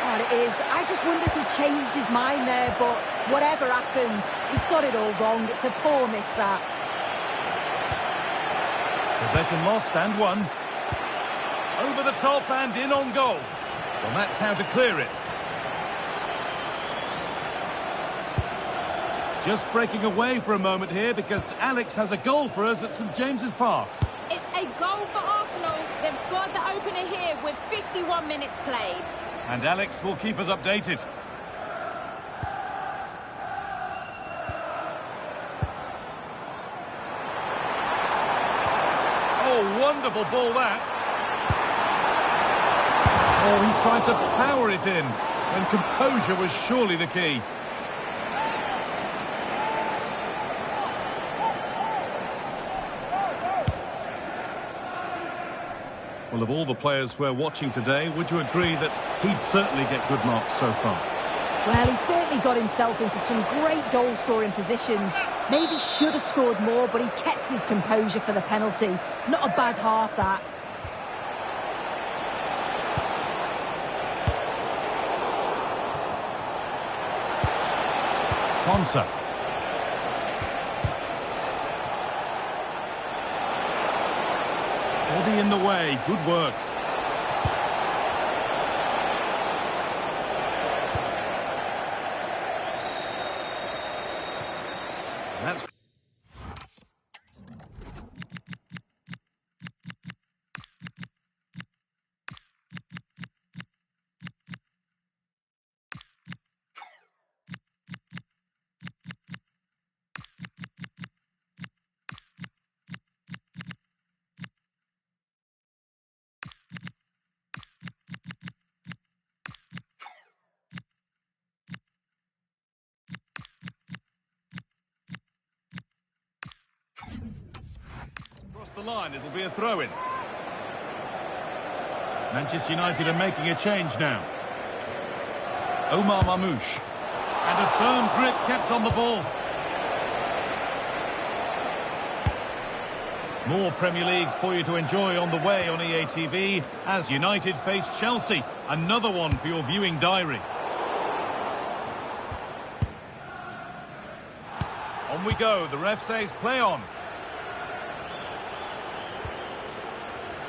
Oh, it is. I just wonder if he changed his mind there, but whatever happened, he's got it all wrong. It's a poor miss, that. Possession lost and won. Over the top and in on goal. Well, that's how to clear it. Just breaking away for a moment here because Alex has a goal for us at St James's Park. It's a goal for Arsenal. They've scored the opener here with 51 minutes played. And Alex will keep us updated. Oh, wonderful ball that. Oh, he tried to power it in, and composure was surely the key. Well, of all the players we're watching today, would you agree that he'd certainly get good marks so far? Well, he certainly got himself into some great goal-scoring positions. Maybe should have scored more, but he kept his composure for the penalty. Not a bad half, that. Konsa. Body in the way, good work. That's the line, it'll be a throw-in. Manchester United are making a change now. Omar Mamouche. And a firm grip kept on the ball. More Premier League for you to enjoy on the way on EA TV as United face Chelsea. Another one for your viewing diary. On we go, the ref says play on.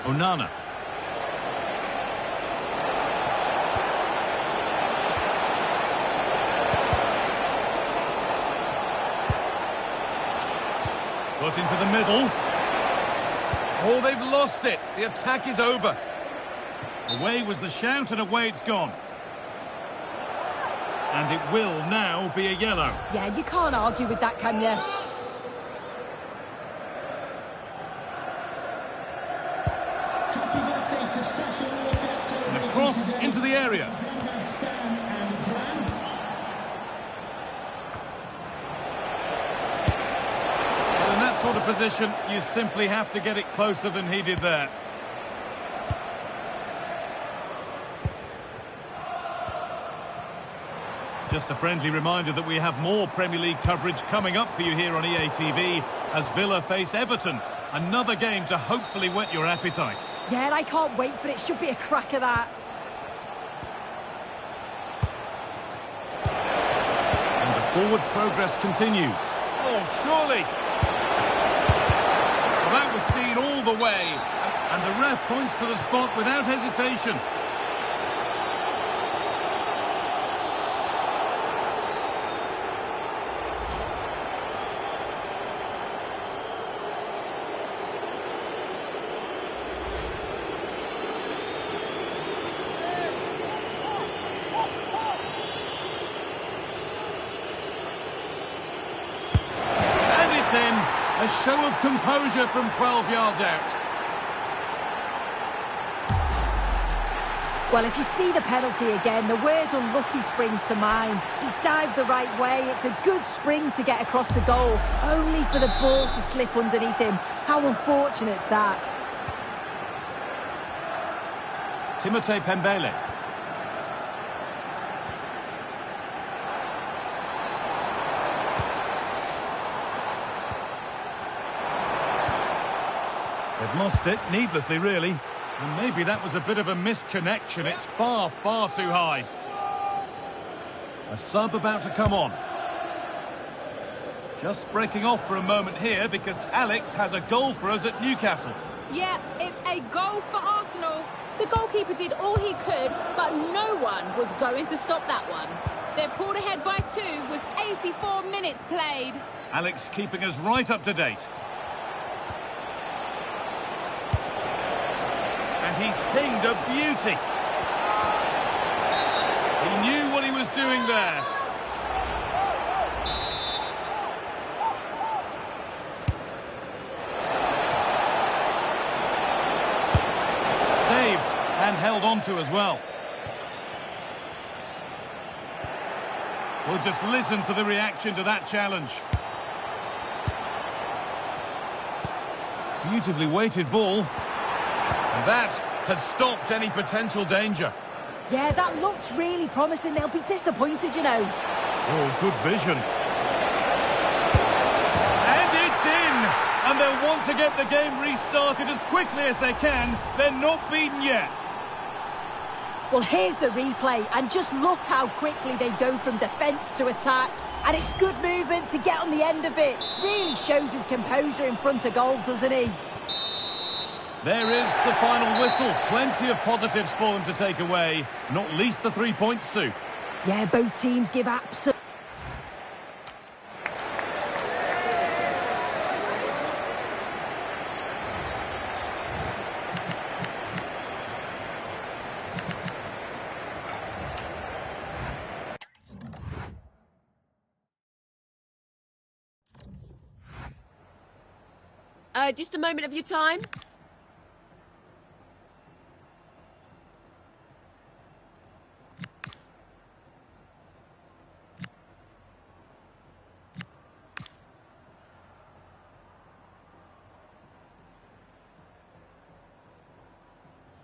Onana. Put into the middle. Oh, they've lost it. The attack is over. Away was the shout and away it's gone. And it will now be a yellow. Yeah, you can't argue with that, can you? And a cross into the area. Well, in that sort of position, you simply have to get it closer than he did there. Just a friendly reminder that we have more Premier League coverage coming up for you here on EA TV as Villa face Everton. Another game to hopefully whet your appetite. Yeah, and I can't wait for it. Should be a cracker, that. And the forward progress continues. Oh, surely. Well, that was seen all the way. And the ref points to the spot without hesitation. In a show of composure from 12 yards out. Well, if you see the penalty again, the word unlucky springs to mind. He's dived the right way. It's a good spring to get across the goal, only for the ball to slip underneath him. How unfortunate's that? Timothée Pembele. They've lost it, needlessly really. And maybe that was a bit of a misconnection. It's far, far too high. A sub about to come on. Just breaking off for a moment here because Alex has a goal for us at Newcastle. Yeah, it's a goal for Arsenal. The goalkeeper did all he could, but no one was going to stop that one. They're pulled ahead by 2 with 84 minutes played. Alex keeping us right up to date. And he's pinged a beauty. He knew what he was doing there. Saved and held on to as well. We'll just listen to the reaction to that challenge. Beautifully weighted ball. And that has stopped any potential danger. Yeah, that looks really promising. They'll be disappointed, you know. Oh, good vision. And it's in! And they'll want to get the game restarted as quickly as they can. They're not beaten yet. Well, here's the replay, and just look how quickly they go from defence to attack. And it's good movement to get on the end of it. Really shows his composure in front of goal, doesn't he? There is the final whistle. Plenty of positives for them to take away, not least the 3 points, Sue. Yeah, both teams give absolute... Just a moment of your time.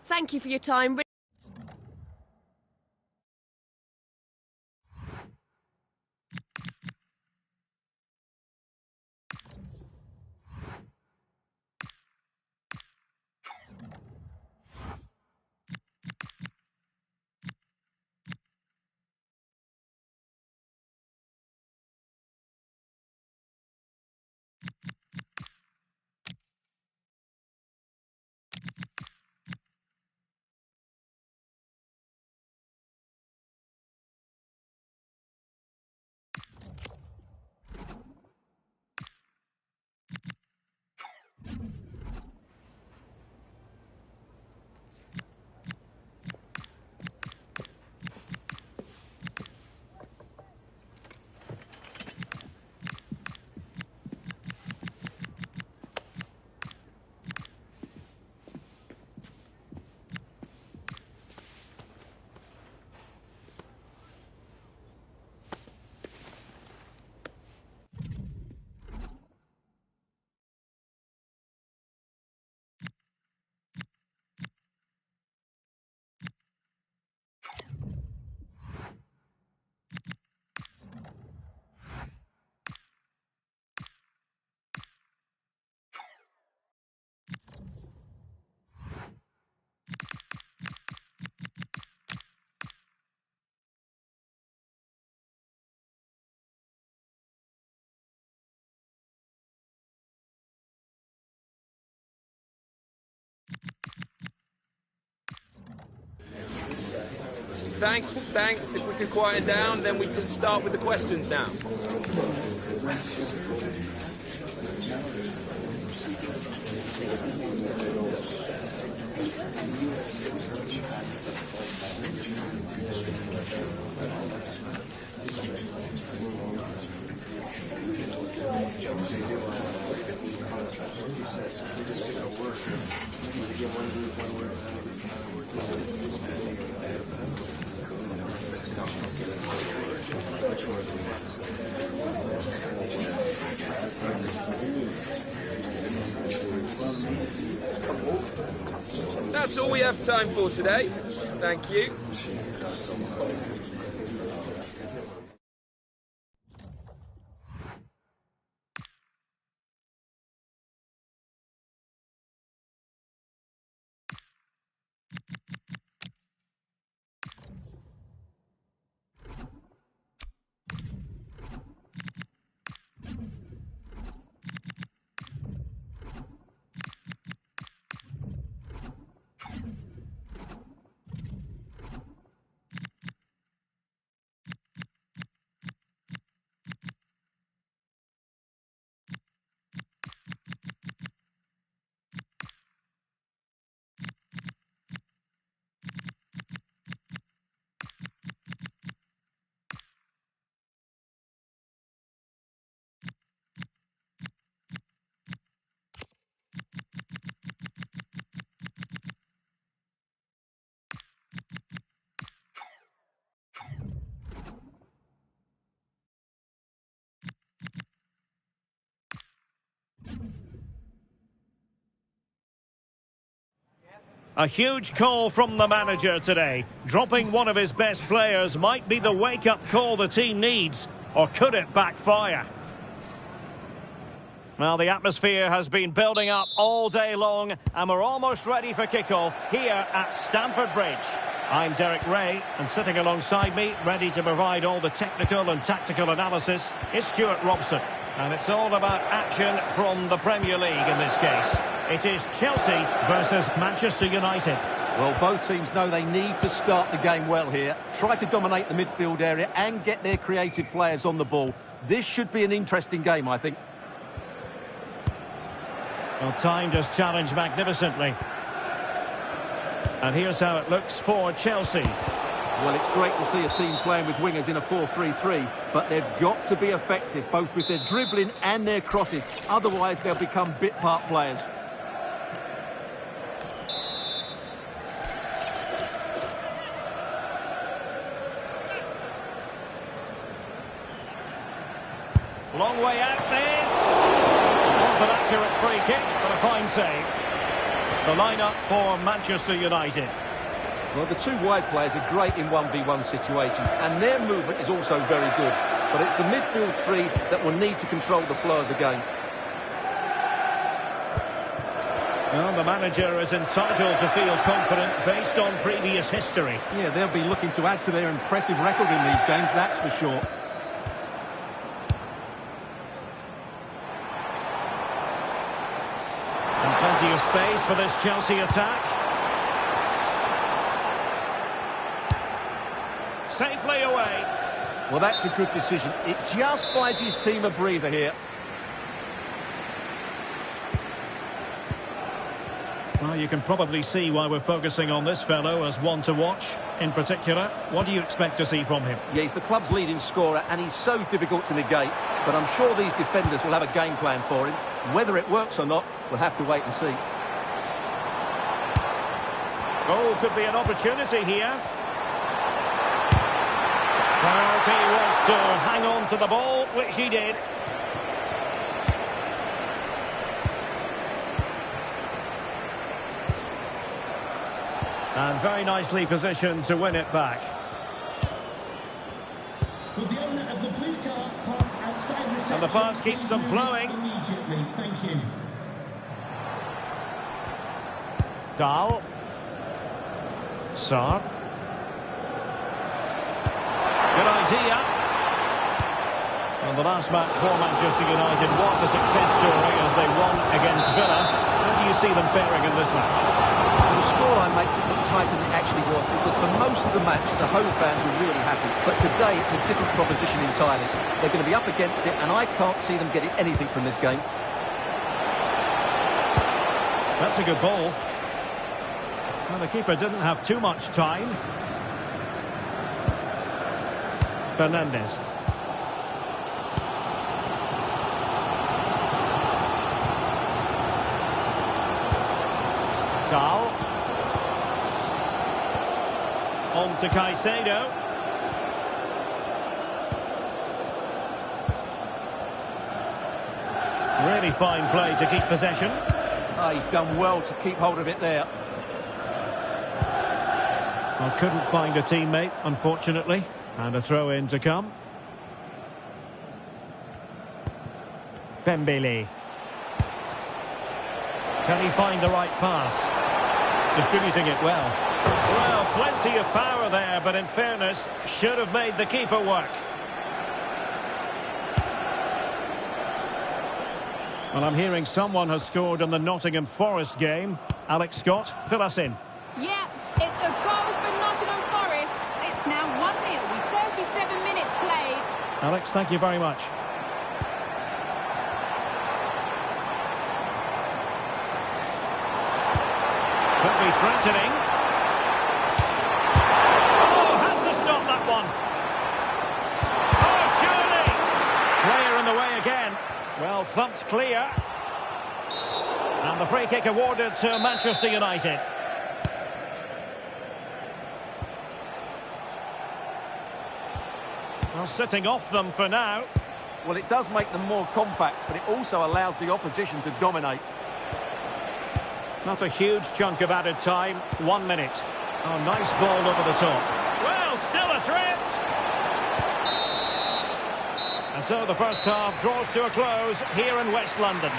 Thank you for your time. Thanks. If we could quieten down, then we can start with the questions now. That's all we have time for today. Thank you. A huge call from the manager today. Dropping one of his best players might be the wake-up call the team needs, or could it backfire? Well, the atmosphere has been building up all day long, and we're almost ready for kickoff here at Stamford Bridge. I'm Derek Ray, and sitting alongside me, ready to provide all the technical and tactical analysis, is Stuart Robson. And it's all about action from the Premier League in this case. It is Chelsea versus Manchester United. Well, both teams know they need to start the game well here. Try to dominate the midfield area and get their creative players on the ball. This should be an interesting game, I think. Well, time just challenged magnificently. And here's how it looks for Chelsea. Well, it's great to see a team playing with wingers in a 4-3-3, but they've got to be effective, both with their dribbling and their crosses. Otherwise, they'll become bit-part players. Long way out this. Was an accurate free kick, but a fine save. The lineup for Manchester United. Well, the two wide players are great in 1v1 situations, and their movement is also very good. But it's the midfield three that will need to control the flow of the game. Well, the manager is entitled to feel confident based on previous history. Yeah, they'll be looking to add to their impressive record in these games, that's for sure. And plenty of space for this Chelsea attack. Safely away. Well, that's a good decision. It just buys his team a breather here. Well, you can probably see why we're focusing on this fellow as one to watch. In particular, what do you expect to see from him? Yeah, he's the club's leading scorer, and he's so difficult to negate. But I'm sure these defenders will have a game plan for him. Whether it works or not, we'll have to wait and see. Oh, could be an opportunity here. Priority was to hang on to the ball, which he did. And very nicely positioned to win it back. Well, the owner of the blue car parked outside reception. And the pass keeps them flowing. Immediately, thank you. Dahl. Saar. Good idea. Well, the last match for Manchester United was a success story as they won against Villa. How do you see them faring in this match? Well, the scoreline makes it look tighter than it actually was, because for most of the match, the home fans were really happy. But today, it's a different proposition entirely. They're going to be up against it, and I can't see them getting anything from this game. That's a good ball. Well, the keeper didn't have too much time. Fernandes. Dahl. On to Caicedo. Really fine play to keep possession. Oh, he's done well to keep hold of it there. Well, couldn't find a teammate, unfortunately. And a throw-in to come. Dembele. Can he find the right pass? Distributing it well. Well, plenty of power there, but in fairness, should have made the keeper work. Well, I'm hearing someone has scored in the Nottingham Forest game. Alex Scott, fill us in. Yeah, it's a goal for Nottingham Forest. It's now 1-0 with 37 minutes played. Alex, thank you very much. Could be threatening. Oh, had to stop that one. Oh, surely. Player in the way again. Well, thumped clear. And the free kick awarded to Manchester United. Well, sitting off them for now. Well, it does make them more compact, but it also allows the opposition to dominate. Not a huge chunk of added time. 1 minute. Oh, nice ball over the top. Well, still a threat. And so the first half draws to a close here in West London.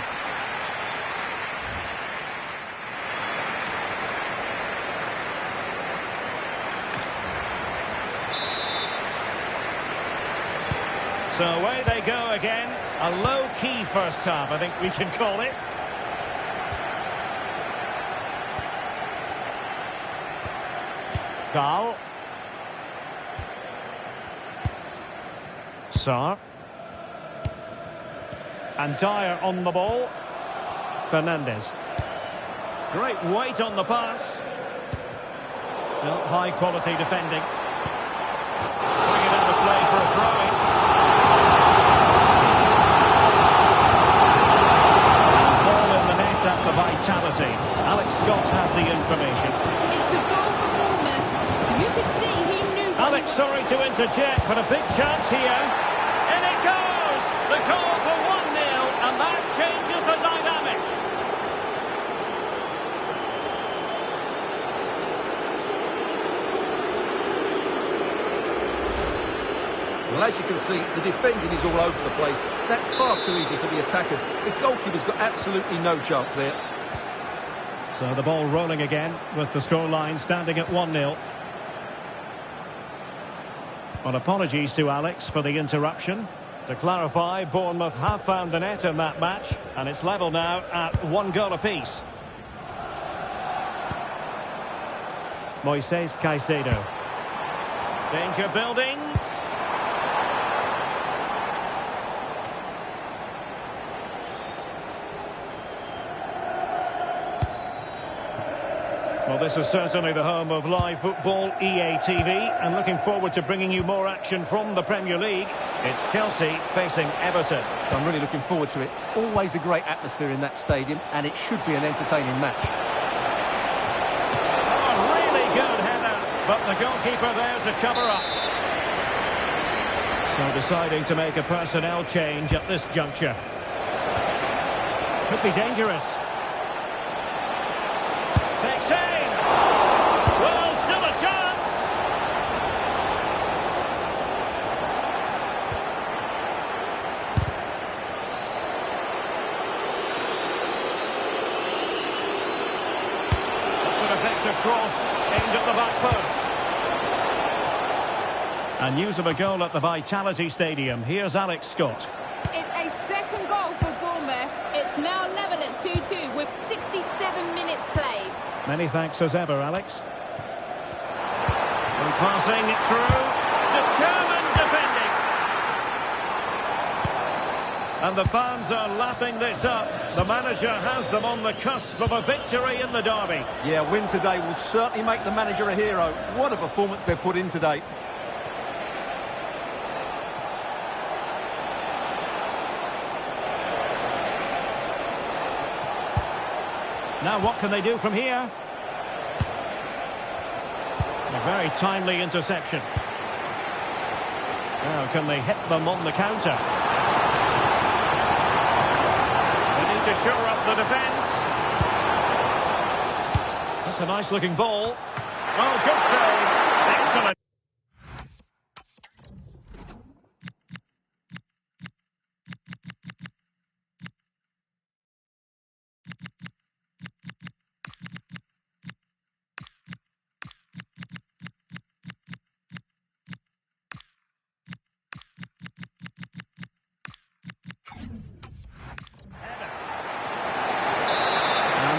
So away they go again. A low-key first half, I think we can call it. Dahl. Sarr. And Dyer on the ball. Fernandez. Great weight on the pass. Well, high quality defending. Bring it into play for a throw-in. Ball in the net at the Vitality. Alex Scott has the information. It's a goal for Bournemouth. You could see he knew. Alex, sorry to interject, but a big chance here. In it goes! The goal for 1-0, and that changes the dynamic. Well, as you can see, the defending is all over the place. That's far too easy for the attackers. The goalkeeper's got absolutely no chance there. So the ball rolling again with the scoreline standing at 1-0. Well, apologies to Alex for the interruption. To clarify, Bournemouth have found the net in that match, and it's level now at 1 goal apiece. Moises Caicedo. Danger building. Well, this is certainly the home of live football, EA TV, and looking forward to bringing you more action from the Premier League. It's Chelsea facing Everton. I'm really looking forward to it. Always a great atmosphere in that stadium, and it should be an entertaining match. Oh, really good header, but the goalkeeper there to cover up. So deciding to make a personnel change at this juncture. Could be dangerous. Takes aim. Well, still a chance. That's an effective cross aimed at the back post. And news of a goal at the Vitality Stadium. Here's Alex Scott. It's a second goal for Bournemouth. It's now level at 2-2 with 67 minutes played. Many thanks as ever, Alex. And passing it through. Determined defending. And the fans are lapping this up. The manager has them on the cusp of a victory in the derby. Yeah, win today will certainly make the manager a hero. What a performance they've put in today. Now what can they do from here? A very timely interception. Now can they hit them on the counter? They need to shore up the defence. That's a nice looking ball. Oh, good save. Excellent.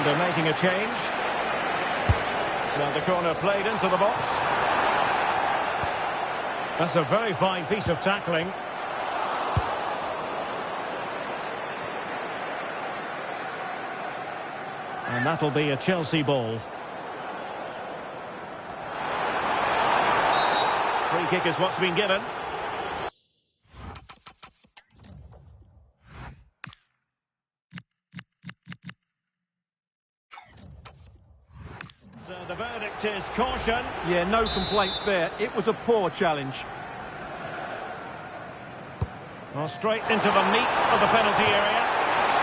They're making a change. So the corner played into the box. That's a very fine piece of tackling. And that'll be a Chelsea ball. Free kick is what's been given. So the verdict is caution. Yeah, no complaints there. It was a poor challenge. Well, straight into the meat of the penalty area.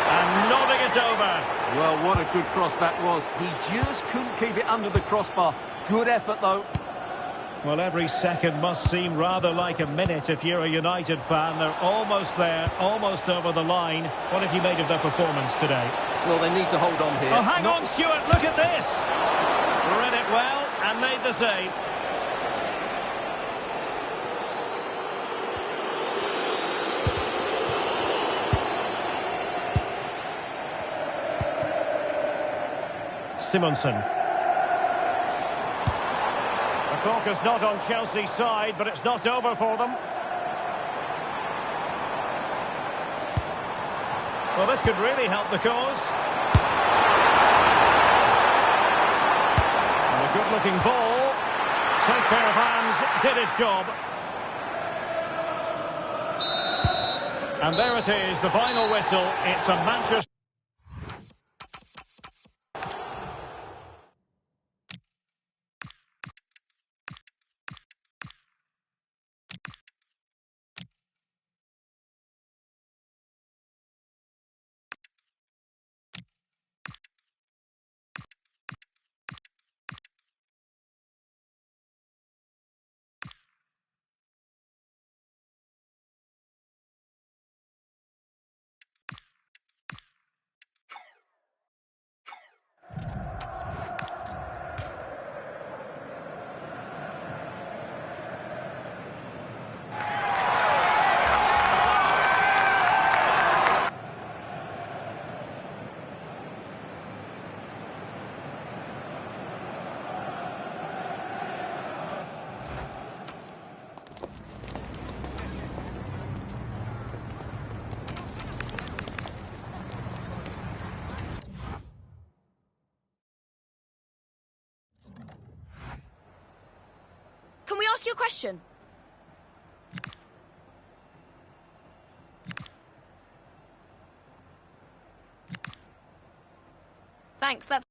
And nodding it over. Well, what a good cross that was. He just couldn't keep it under the crossbar. Good effort, though. Well, every second must seem rather like a minute if you're a United fan. They're almost there, almost over the line. What have you made of their performance today? Well, they need to hold on here. Oh, hang on, Stuart, look at this. Read it well and made the save. Simonsen. The focus not on Chelsea's side, but it's not over for them. Well, this could really help the cause. And a good-looking ball. Safe pair of hands, did his job. And there it is, the final whistle. It's a Manchester... Can we ask you a question? Thanks, that's...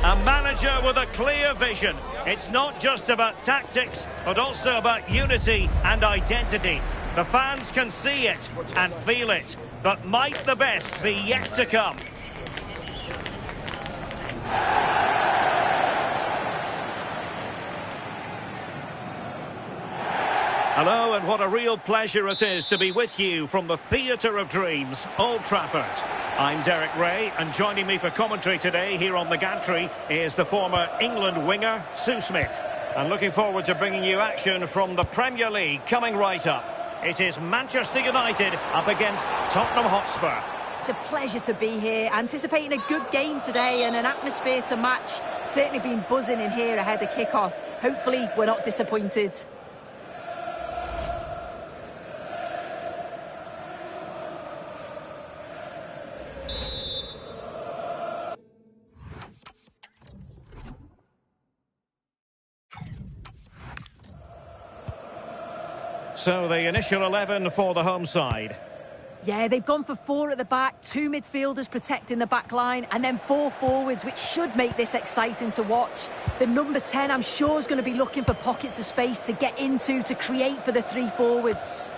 A manager with a clear vision. It's not just about tactics, but also about unity and identity. The fans can see it and feel it, but might the best be yet to come? Hello, and what a real pleasure it is to be with you from the Theatre of Dreams, Old Trafford. I'm Derek Ray, and joining me for commentary today here on the gantry is the former England winger, Sue Smith. And looking forward to bringing you action from the Premier League coming right up. It is Manchester United up against Tottenham Hotspur. It's a pleasure to be here, anticipating a good game today and an atmosphere to match. Certainly been buzzing in here ahead of kick-off. Hopefully we're not disappointed. So the initial 11 for the home side. Yeah, they've gone for 4 at the back, 2 midfielders protecting the back line, and then 4 forwards, which should make this exciting to watch. The number 10, I'm sure, is going to be looking for pockets of space to get into, to create for the 3 forwards.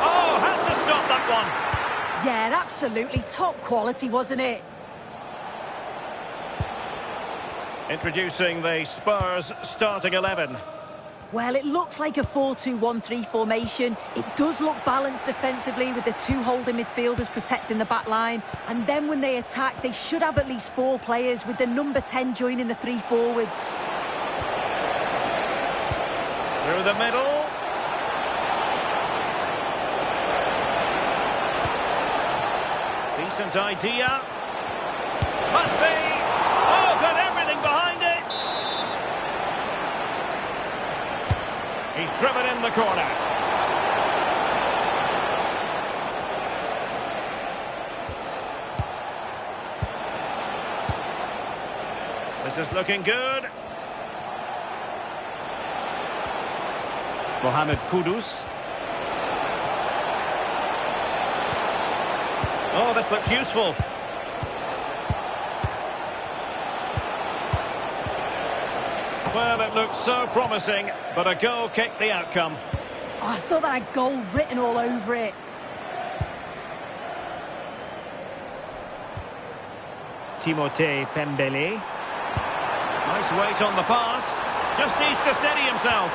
Oh, had to stop that one. Yeah, absolutely. Top quality, wasn't it? Introducing the Spurs starting 11. Well, it looks like a 4-2-1-3 formation. It does look balanced defensively with the 2 holding midfielders protecting the back line. And then when they attack, they should have at least 4 players, with the number 10 joining the 3 forwards. Through the middle. Decent idea. Must be. Oh, got everything behind it. He's driven in the corner. This is looking good. Mohamed Kudus. Oh, this looks useful. Well, it looked so promising, but a goal kicked the outcome. Oh, I thought that had goal written all over it. Timothée Pembele. Nice weight on the pass. Just needs to steady himself.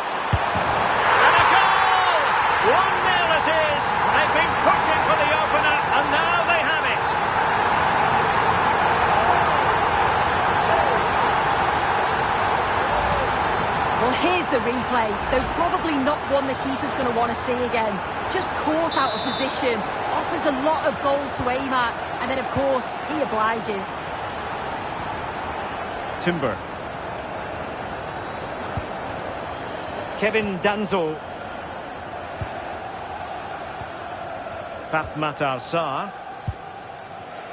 And a goal! 1-0 it is. They've been pushing for the opener, and now they have it. Well, here's the replay. Though probably not one the keeper's going to want to see again. Just caught out of position. Offers a lot of goal to aim at. And then, of course, he obliges. Timber. Kevin Danzo. Pat Matar Sarr.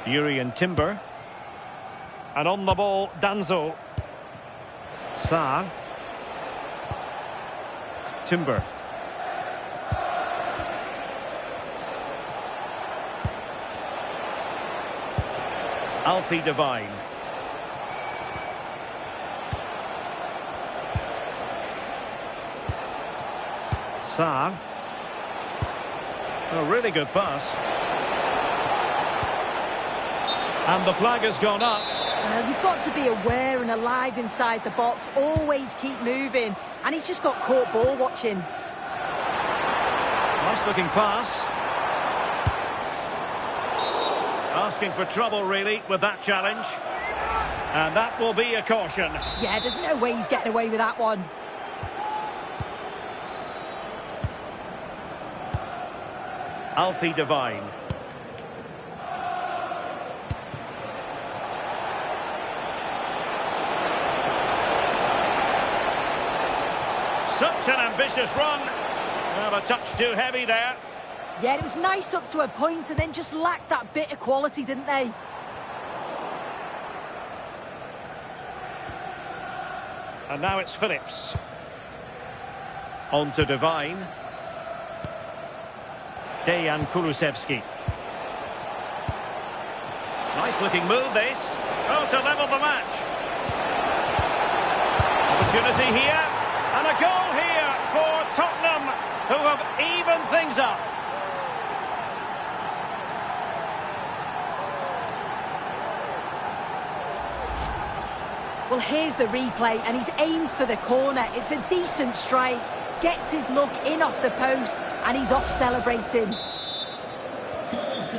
Yuri and Timber. And on the ball, Danzo. Sarr. Timber. Alfie Devine. Sarr. A really good pass. And the flag has gone up. You've got to be aware and alive inside the box. Always keep moving. And he's just got caught ball watching. Nice looking pass. Asking for trouble, really, with that challenge. And that will be a caution. Yeah, there's no way he's getting away with that one. Alfie Devine. Such an ambitious run. Well, a touch too heavy there. Yeah, it was nice up to a point and then just lacked that bit of quality, didn't they? And now it's Phillips. On to Devine. Dejan Kulusevski. Nice looking move, this. Oh, to level the match. Opportunity here. And a goal here for Tottenham, who have evened things up. Well, here's the replay, and he's aimed for the corner. It's a decent strike, gets his look in off the post, and he's off celebrating.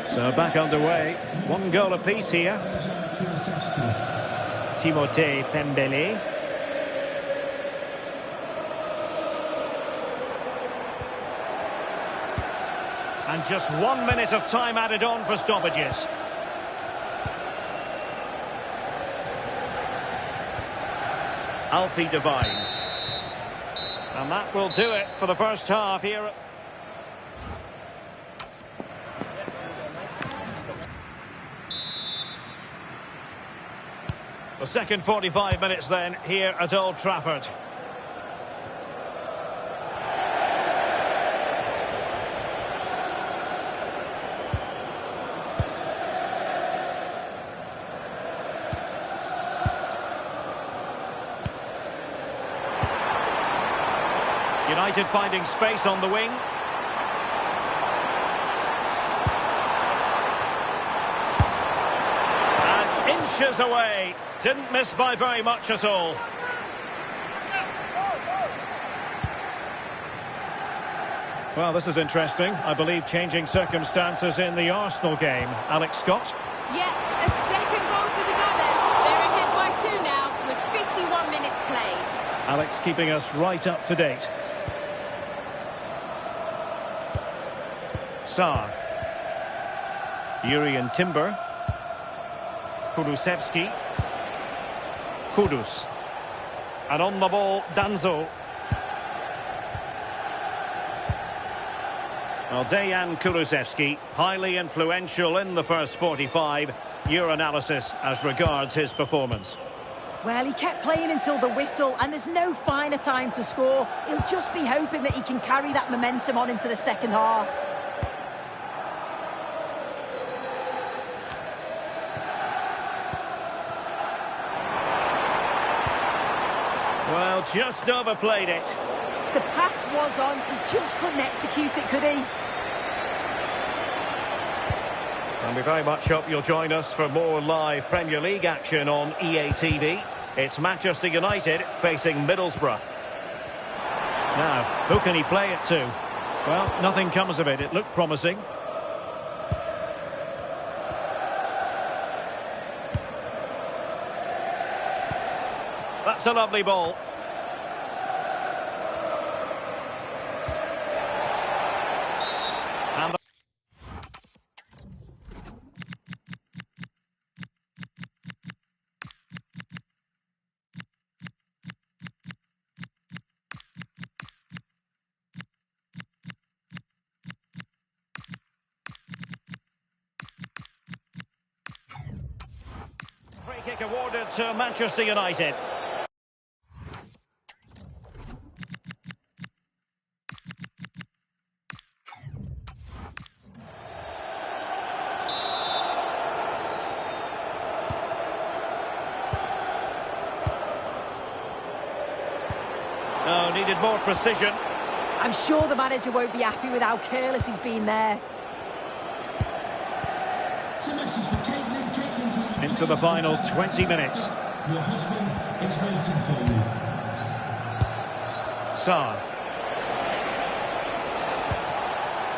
So back underway. 1 goal apiece here. Timothée Pembele. And just 1 minute of time added on for stoppages. Alfie Devine. And that will do it for the first half here. The second 45 minutes then here at Old Trafford. United finding space on the wing. And inches away. Didn't miss by very much at all. Well, this is interesting. I believe changing circumstances in the Arsenal game. Alex Scott. Yeah, a second goal for the Gunners. They're ahead by 2 now with 51 minutes played. Alex keeping us right up to date. Saar. Jurien Timber. Kulusevski. Kudus. And on the ball, Danzo. Well, Dejan Kulusevski, highly influential in the first 45. Your analysis as regards his performance? Well, he kept playing until the whistle, and there's no finer time to score. He'll just be hoping that he can carry that momentum on into the second half. Well, just overplayed it. The pass was on, he just couldn't execute it, could he? And we very much hope you'll join us for more live Premier League action on EA TV. It's Manchester United facing Middlesbrough. Now, who can he play it to? Well, nothing comes of it. It looked promising. That's a lovely ball. And free kick awarded to Manchester United. Oh, needed more precision. I'm sure the manager won't be happy with how careless he's been there. Into the final 20 minutes. Your husband is waiting for you. Saar.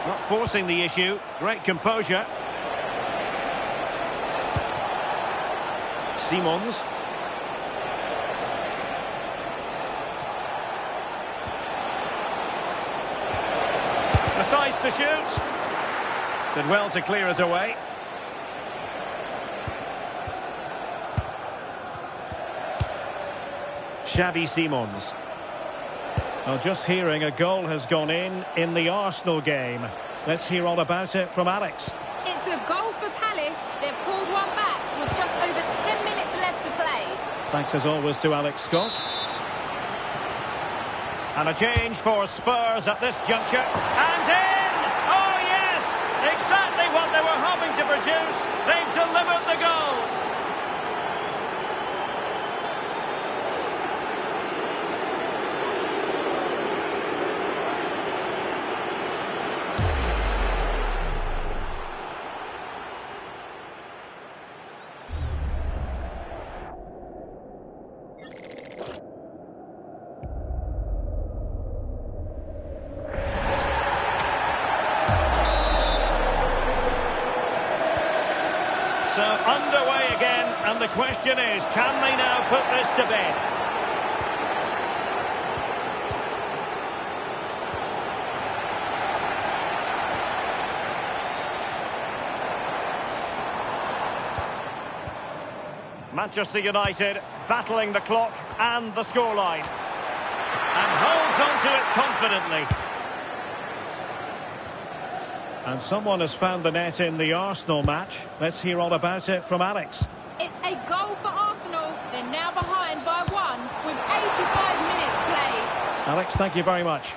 Not forcing the issue. Great composure. Simons. Decides to shoot. Did well to clear it away. Xavi Simons. Well, just hearing a goal has gone in the Arsenal game. Let's hear all about it from Alex. It's a goal for Palace. They've pulled one back with just over 10 minutes left to play. Thanks as always to Alex Scott. And a change for Spurs at this juncture. And in! Oh, yes! Exactly what they were hoping to produce. They've delivered the goal. So underway again, and the question is, can they now put this to bed? Manchester United battling the clock and the scoreline. And holds on to it confidently. And someone has found the net in the Arsenal match. Let's hear all about it from Alex. It's a goal for Arsenal. They're now behind by 1 with 85 minutes played. Alex, thank you very much.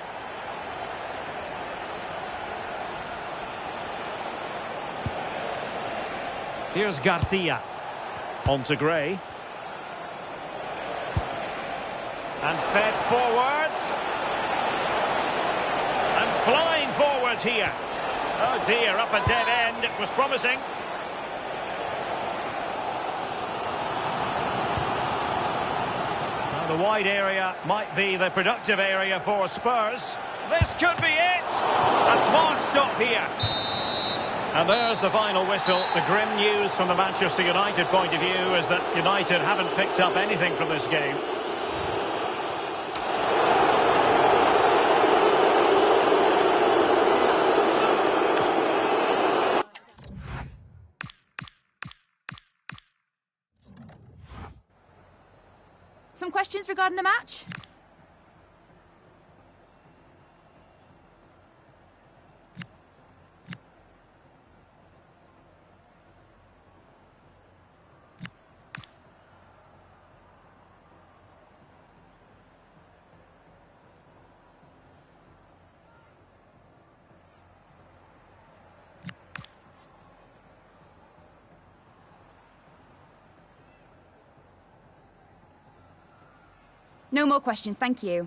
Here's Garcia. On to Gray. And fed forwards. And flying forwards here. Oh dear, up a dead end. It was promising. Now the wide area might be the productive area for Spurs. This could be it. A smart stop here. And there's the final whistle. The grim news from the Manchester United point of view is that United haven't picked up anything from this game. Some questions regarding the match? No more questions, thank you.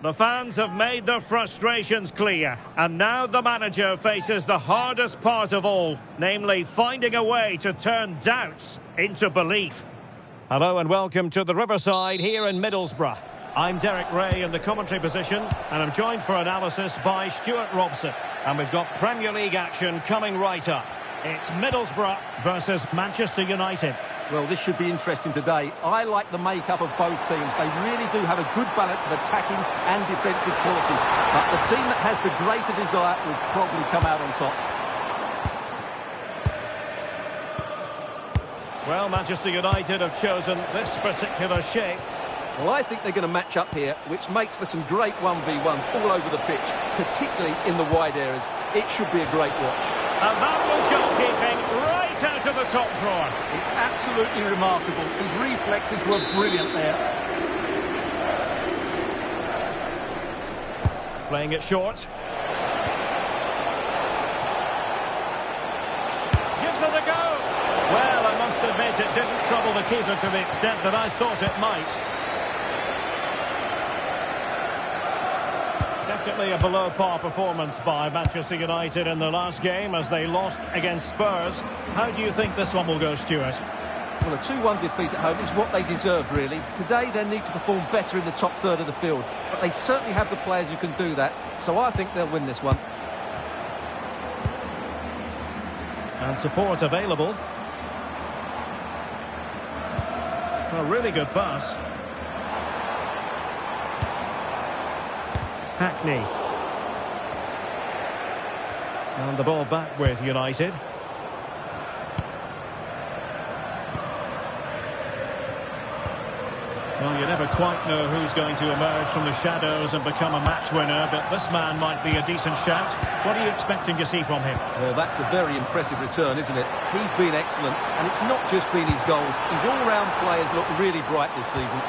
The fans have made their frustrations clear, and now the manager faces the hardest part of all, namely finding a way to turn doubts into belief. Hello and welcome to the Riverside here in Middlesbrough. I'm Derek Ray in the commentary position, and I'm joined for analysis by Stuart Robson. And we've got Premier League action coming right up. It's Middlesbrough versus Manchester United. Well, this should be interesting today. I like the makeup of both teams. They really do have a good balance of attacking and defensive qualities. But the team that has the greater desire will probably come out on top. Well, Manchester United have chosen this particular shape. Well, I think they're going to match up here, which makes for some great 1v1s all over the pitch, particularly in the wide areas. It should be a great watch. And that was goalkeeping right out of the top drawer. It's absolutely remarkable. His reflexes were brilliant there. Playing it short. Gives it a go. Well, I must admit it didn't trouble the keeper to the extent that I thought it might. Definitely a below-par performance by Manchester United in the last game as they lost against Spurs. How do you think this one will go, Stuart? Well, a 2-1 defeat at home is what they deserve, really. Today, they need to perform better in the top third of the field. But they certainly have the players who can do that. So I think they'll win this one. And support available. A really good pass. Hackney. And the ball back with United. Well, you never quite know who's going to emerge from the shadows and become a match winner, but this man might be a decent shout. What are you expecting to see from him? Well, that's a very impressive return, isn't it? He's been excellent, and it's not just been his goals. His all-round players look really bright this season.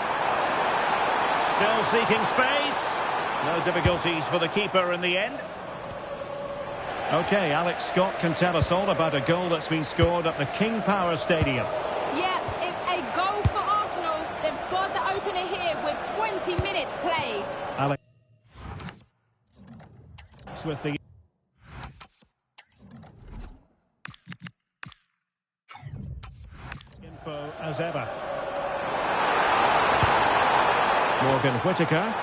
Still seeking space. No difficulties for the keeper in the end. OK, Alex Scott can tell us all about a goal that's been scored at the King Power Stadium. Yeah, it's a goal for Arsenal. They've scored the opener here with 20 minutes played. Alex with the info as ever. Morgan Whittaker.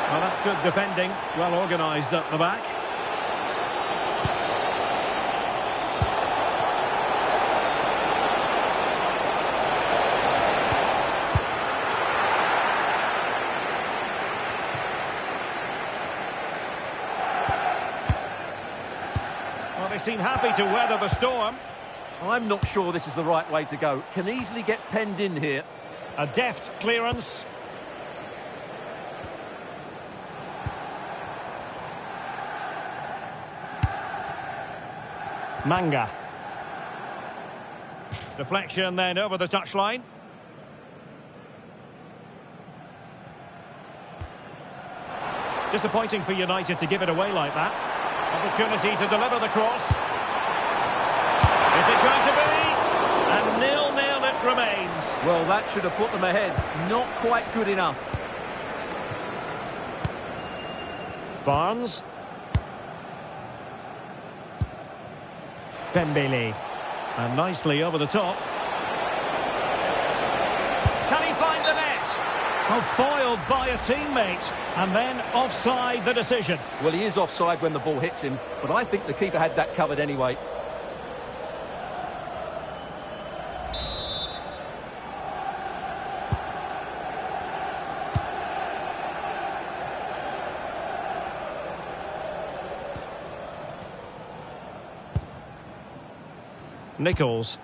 Well, that's good defending. Well organised at the back. Well, they seem happy to weather the storm. I'm not sure this is the right way to go. Can easily get penned in here. A deft clearance. Manga. Deflection then over the touchline. Disappointing for United to give it away like that. Opportunity to deliver the cross. Is it going to be? And 0-0 it remains. Well, that should have put them ahead. Not quite good enough. Barnes. Pembele. And nicely over the top. Can he find the net? Oh, foiled by a teammate. And then offside the decision. Well, he is offside when the ball hits him, but I think the keeper had that covered anyway. Nichols.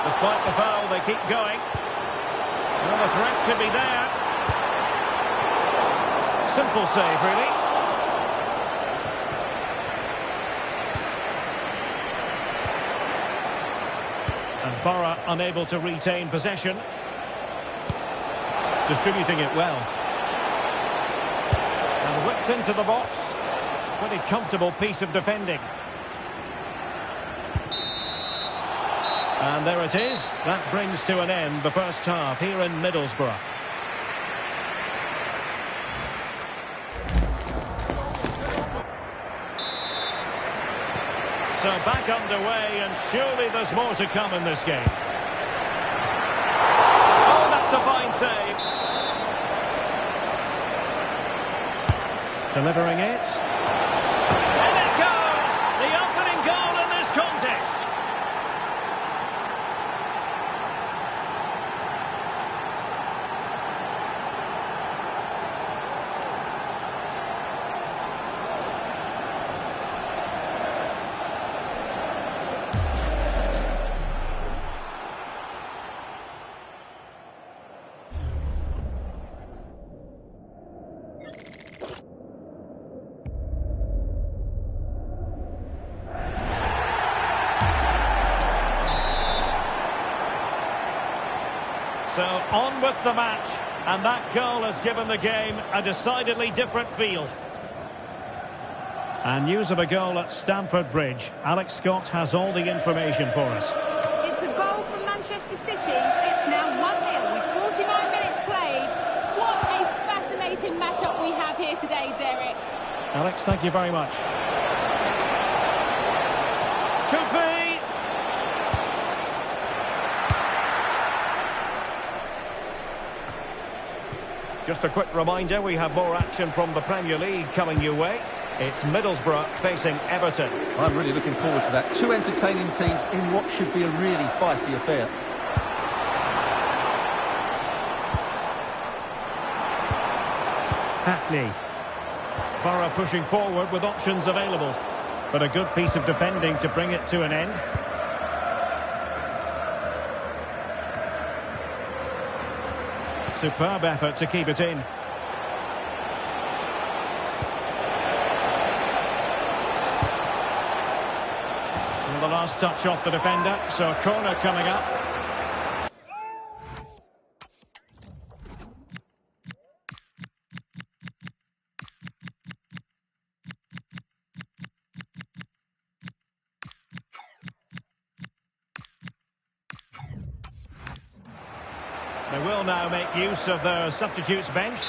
Despite the foul, they keep going. Well, the threat could be there. Simple save, really. And Borough unable to retain possession. Distributing it well. And whipped into the box. Pretty comfortable piece of defending. And there it is. That brings to an end the first half here in Middlesbrough. So back underway, and surely there's more to come in this game. save. Delivering it. And it goes! The opening goal in this contest. So on with the match, and that goal has given the game a decidedly different feel. And news of a goal at Stamford Bridge. Alex Scott has all the information for us. It's a goal from Manchester City. It's now 1-0 with 49 minutes played. What a fascinating matchup we have here today, Derek. Alex, thank you very much. Could be. Just a quick reminder, we have more action from the Premier League coming your way. It's Middlesbrough facing Everton. I'm really looking forward to that. Two entertaining teams in what should be a really feisty affair. Hackney. Borough pushing forward with options available. But a good piece of defending to bring it to an end. Superb effort to keep it in. And the last touch off the defender, so a corner coming up. They will now make use of their substitutes bench.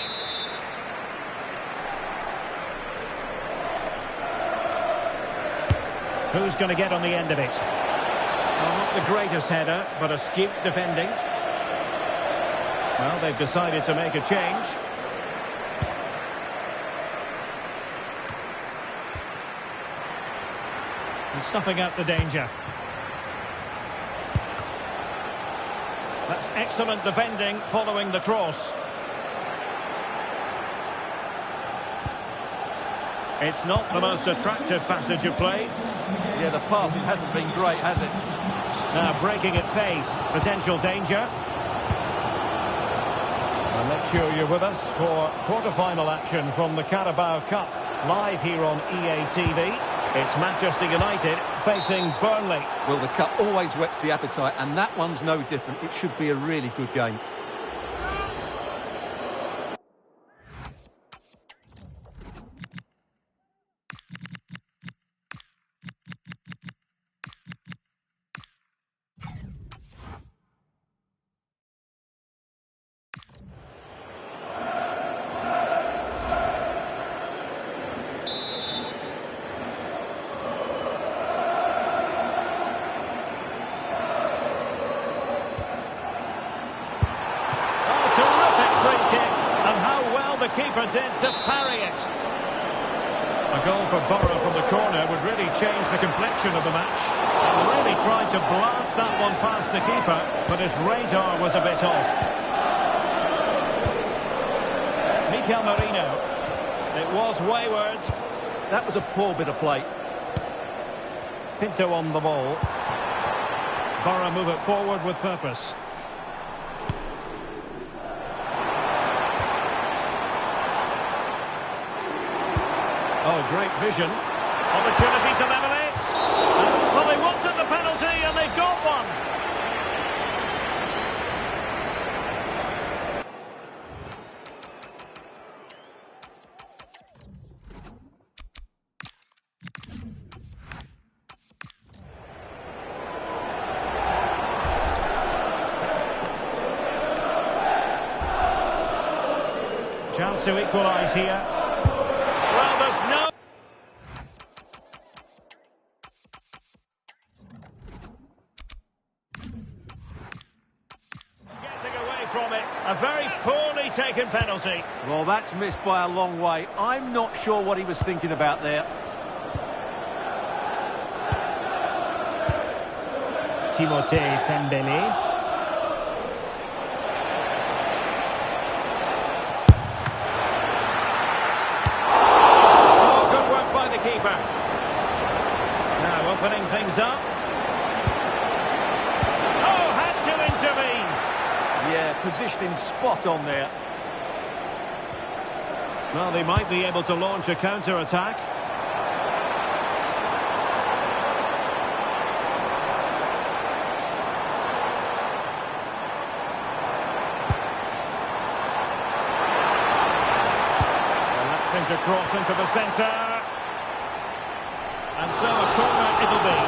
Who's going to get on the end of it? Well, not the greatest header, but astute defending. Well, they've decided to make a change. And snuffing out the danger. That's excellent defending following the cross. It's not the most attractive passage of play. Yeah, the passing hasn't been great, has it? Now breaking at pace, potential danger. And make sure you're with us for quarter-final action from the Carabao Cup, live here on EA TV. It's Manchester United facing Burnley. Well, the cup always whets the appetite, and that one's no different. It should be a really good game. The keeper did to parry it. A goal for Borough from the corner would really change the complexion of the match. And really tried to blast that one past the keeper, but his radar was a bit off. Mikel Merino. It was wayward. That was a poor bit of play. Pinto on the ball. Borough move it forward with purpose. Oh, great vision. Opportunity to level it. Well, they wanted the penalty and they've got one. Chance to equalise here. Well, there's no... Getting away from it. A very poorly taken penalty. Well, that's missed by a long way. I'm not sure what he was thinking about there. Timothée Pembele. Oh, good work by the keeper. Now opening things up. Oh, had to intervene. Yeah, positioning spot on there. Well, they might be able to launch a counter-attack. To cross into the centre. And so a corner it'll be.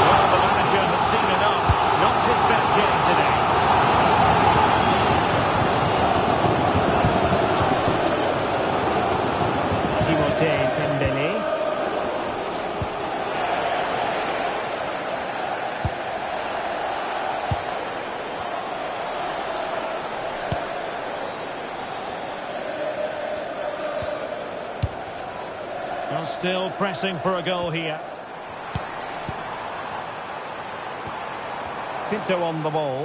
Well, the manager has seen enough. Not his best game today. Timothée Pembele. Still pressing for a goal here. Pinto on the ball.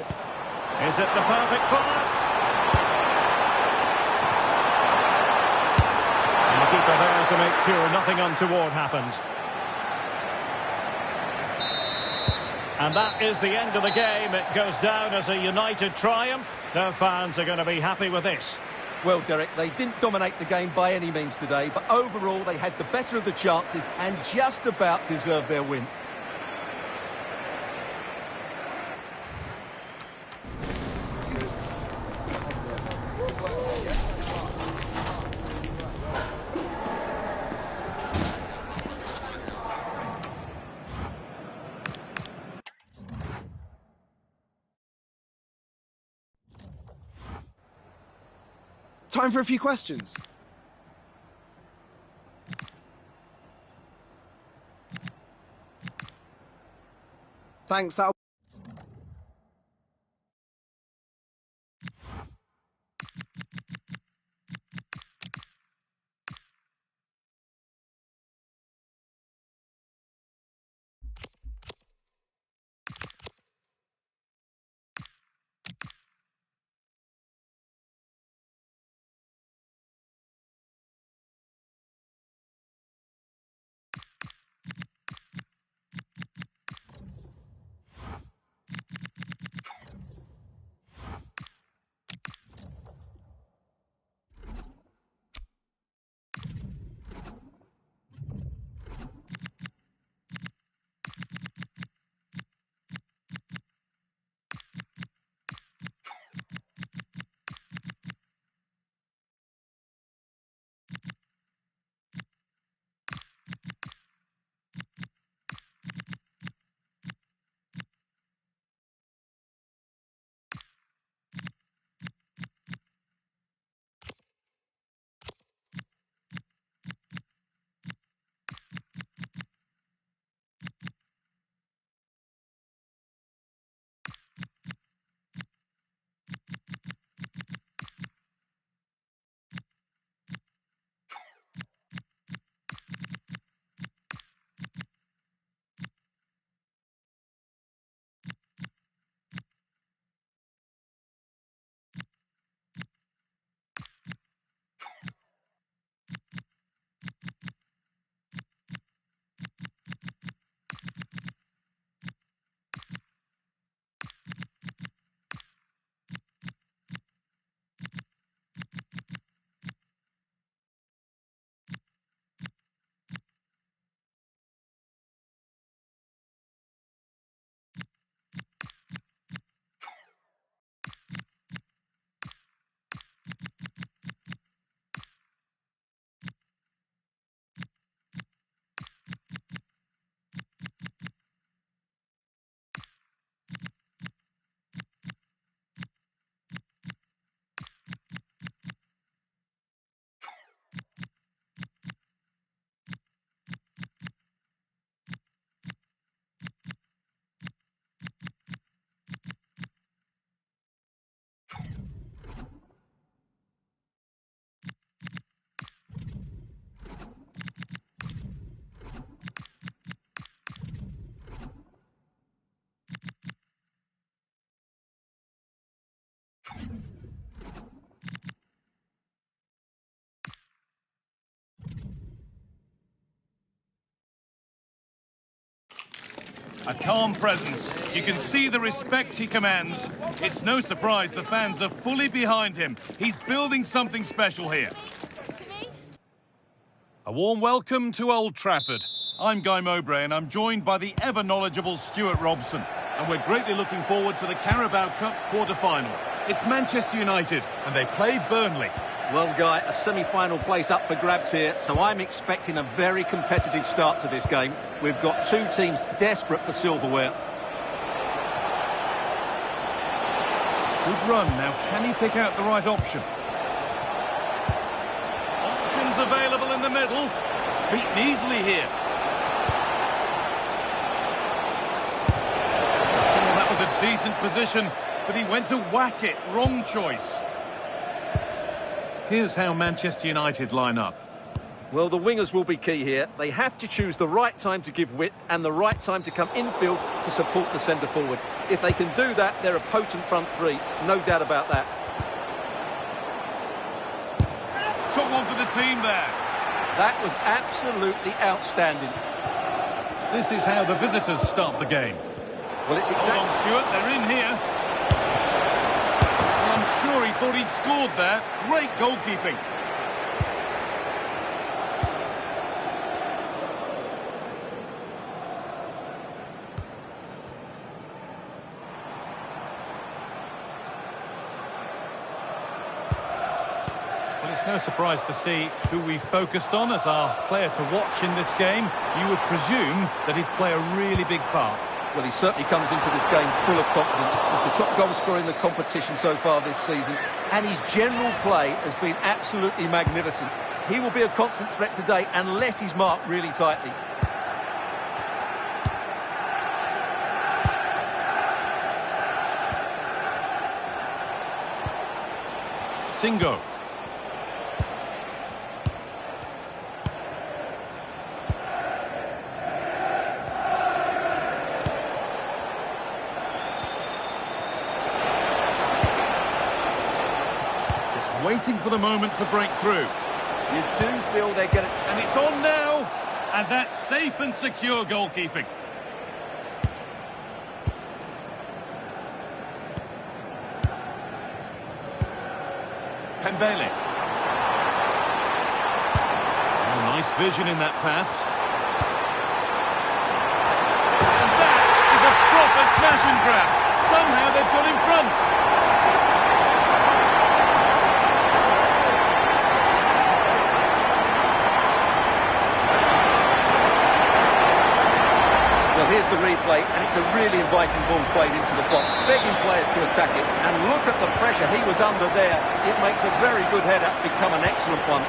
Is it the perfect pass? And the keeper there to make sure nothing untoward happened. And that is the end of the game. It goes down as a United triumph. Their fans are going to be happy with this. Well, Derek, they didn't dominate the game by any means today, but overall they had the better of the chances and just about deserved their win. Time for a few questions. Thanks, that'll... A calm presence. You can see the respect he commands. It's no surprise the fans are fully behind him. He's building something special here. A warm welcome to Old Trafford. I'm Guy Mowbray and I'm joined by the ever-knowledgeable Stuart Robson. And we're greatly looking forward to the Carabao Cup quarter-final. It's Manchester United and they play Burnley. Well, Guy, a semi-final place up for grabs here, so I'm expecting a very competitive start to this game. We've got two teams desperate for silverware. Good run. Now, can he pick out the right option? Options available in the middle. Beaten easily here. Oh, that was a decent position, but he went to whack it. Wrong choice. Here's how Manchester United line up. Well, the wingers will be key here. They have to choose the right time to give width and the right time to come infield to support the centre-forward. If they can do that, they're a potent front three. No doubt about that. Took one for the team there. That was absolutely outstanding. This is how the visitors start the game. Well, it's exactly... Hold on, Stuart. They're in here. I'm sure he thought he'd scored there. Great goalkeeping. Well, it's no surprise to see who we focused on as our player to watch in this game. You would presume that he'd play a really big part. Well, he certainly comes into this game full of confidence. He's the top goal scorer in the competition so far this season, and his general play has been absolutely magnificent. He will be a constant threat today unless he's marked really tightly. Singo. Waiting for the moment to break through. You do feel they're going to... And it's on now! And that's safe and secure goalkeeping. Pembele. Oh, nice vision in that pass. And that is a proper smash and grab. Somehow they've got in front. Here's the replay, and it's a really inviting ball played into the box, begging players to attack it. And look at the pressure he was under there. It makes a very good header become an excellent one.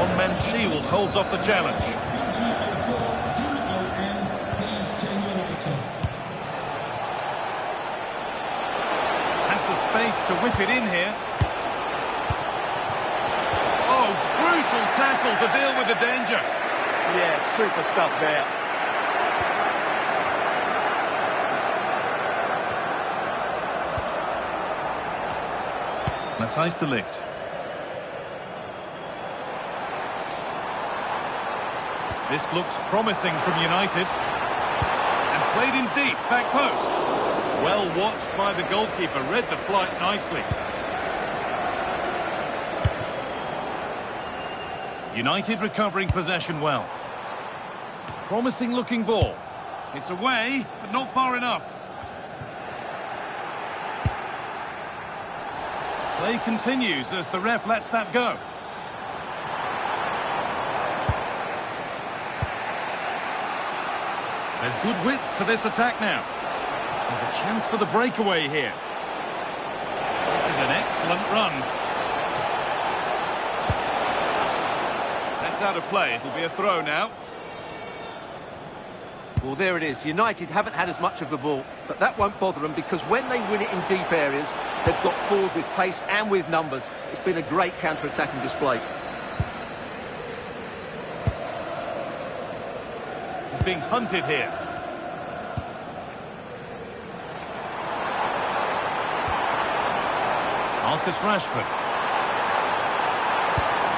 One-man Shield holds off the challenge. Has the space to whip it in here. Crucial tackle to deal with the danger. Yeah, super stuff there. Matthijs de Ligt. This looks promising from United. And played in deep, back post. Well watched by the goalkeeper, read the flight nicely. United recovering possession well. Promising looking ball. It's away, but not far enough. Play continues as the ref lets that go. There's good width to this attack now. There's a chance for the breakaway here. This is an excellent run. Out of play, it'll be a throw now. Well, there it is. United haven't had as much of the ball, but that won't bother them because when they win it in deep areas, they've got forward with pace and with numbers. It's been a great counter-attacking display. He's being hunted here. Marcus Rashford.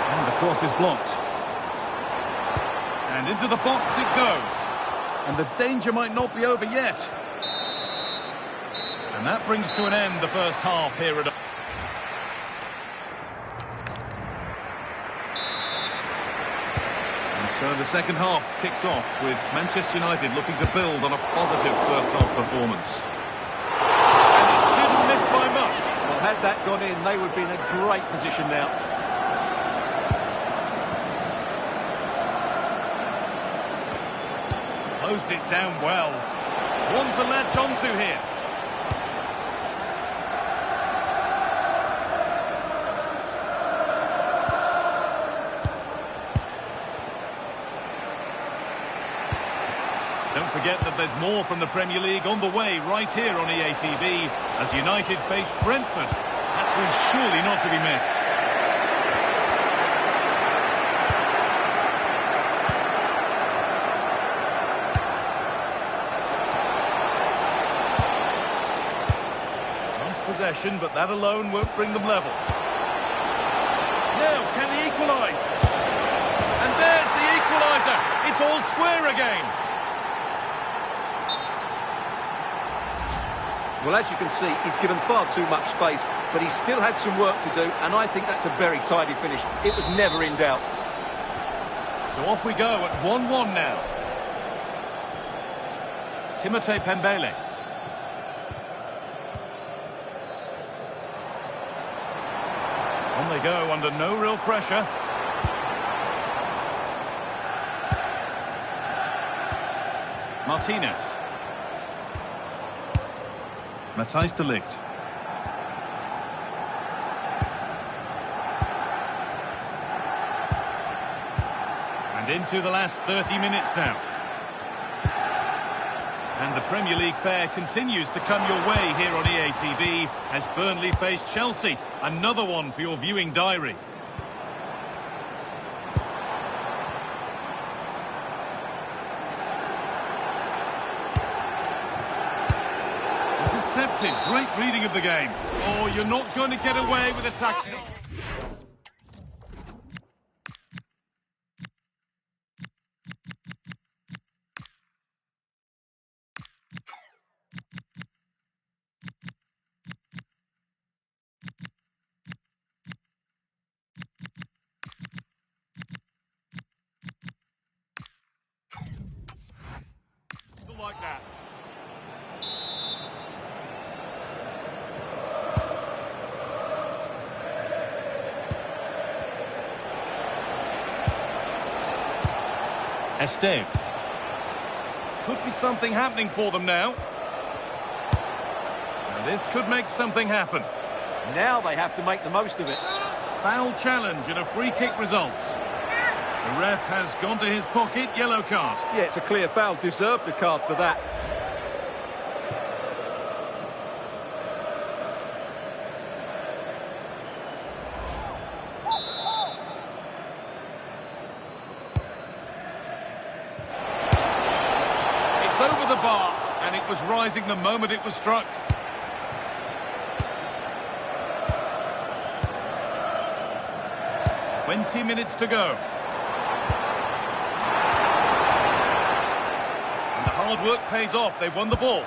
And the cross is blocked. And into the box it goes. And the danger might not be over yet. And that brings to an end the first half here at... And so the second half kicks off with Manchester United looking to build on a positive first half performance. And it didn't miss by much. Well, had that gone in, they would be in a great position now. Closed it down well. One to latch onto here. Don't forget that there's more from the Premier League on the way right here on EATV as United face Brentford. That's one surely not to be missed. Possession, but that alone won't bring them level. Now, can they equalise? And there's the equaliser. It's all square again. Well, as you can see, he's given far too much space, but he still had some work to do, and I think that's a very tidy finish. It was never in doubt. So off we go at 1-1 now. Timothée Pembele. On they go under no real pressure. Martinez. Matthijs de Ligt. And into the last 30 minutes now. And the Premier League fare continues to come your way here on EATV as Burnley face Chelsea. Another one for your viewing diary. Intercepted. Great reading of the game. Oh, you're not going to get away with a tackle. Like that. Esteve. Could be something happening for them now. Now this could make something happen. Now they have to make the most of it. Foul challenge and a free kick results. The ref has gone to his pocket, yellow card. Yeah, it's a clear foul. Deserved a card for that. It's over the bar, and it was rising the moment it was struck. "20 minutes to go. Hard work pays off. They've won the ball.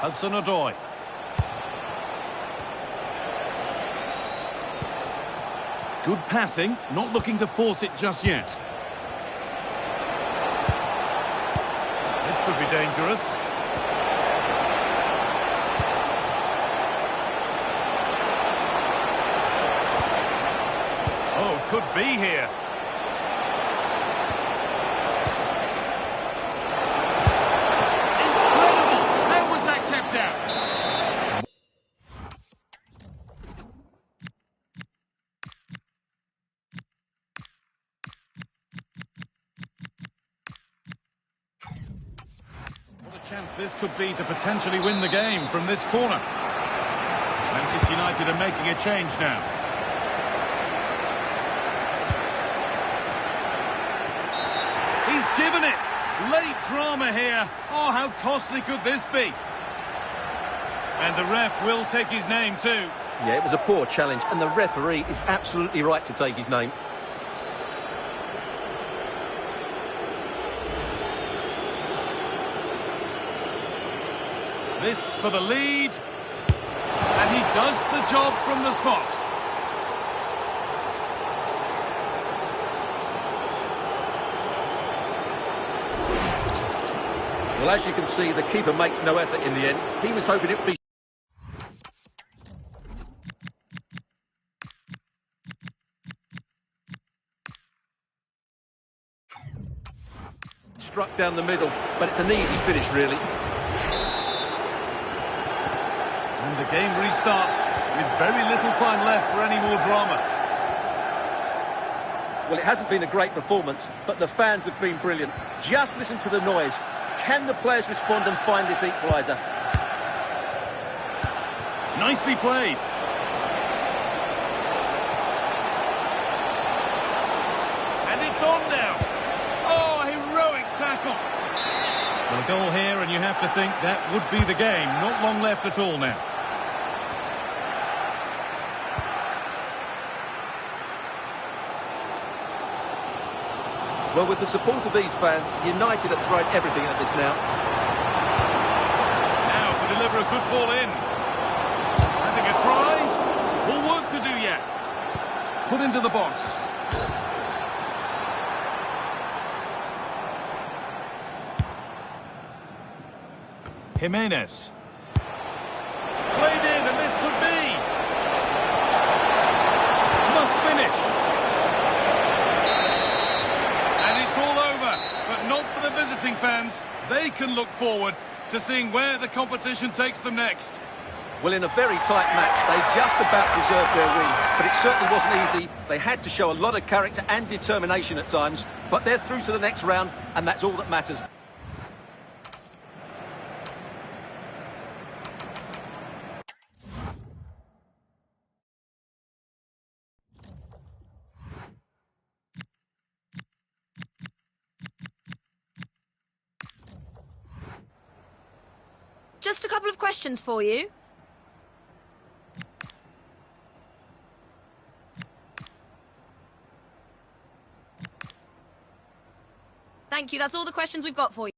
Hudson-Odoi. Good passing, not looking to force it just yet. This could be dangerous. Oh, could be here. Incredible! How was that kept out? What a chance this could be to potentially win the game from this corner. Manchester United are making a change now. He's given it. Late drama here. Oh, how costly could this be? And the ref will take his name too. Yeah, it was a poor challenge, and the referee is absolutely right to take his name. This for the lead. And he does the job from the spot. Well, as you can see, the keeper makes no effort in the end. He was hoping it would be struck down the middle, but it's an easy finish, really. And the game restarts with very little time left for any more drama. Well, it hasn't been a great performance, but the fans have been brilliant. Just listen to the noise. Can the players respond and find this equaliser? Nicely played. And it's on now. Oh, heroic tackle. Well, a goal here, and you have to think that would be the game. Not long left at all now. Well, with the support of these fans, United have thrown everything at this now. Now to deliver a good ball in. Having a try. More work to do yet. Put into the box. Jimenez. Played in, and this could be. Must finish. And it's all over, but not for the visiting fans. They can look forward to seeing where the competition takes them next. Well, in a very tight match, they just about deserved their win, but it certainly wasn't easy. They had to show a lot of character and determination at times, but they're through to the next round, and that's all that matters. Just a couple of questions for you. Thank you, that's all the questions we've got for you.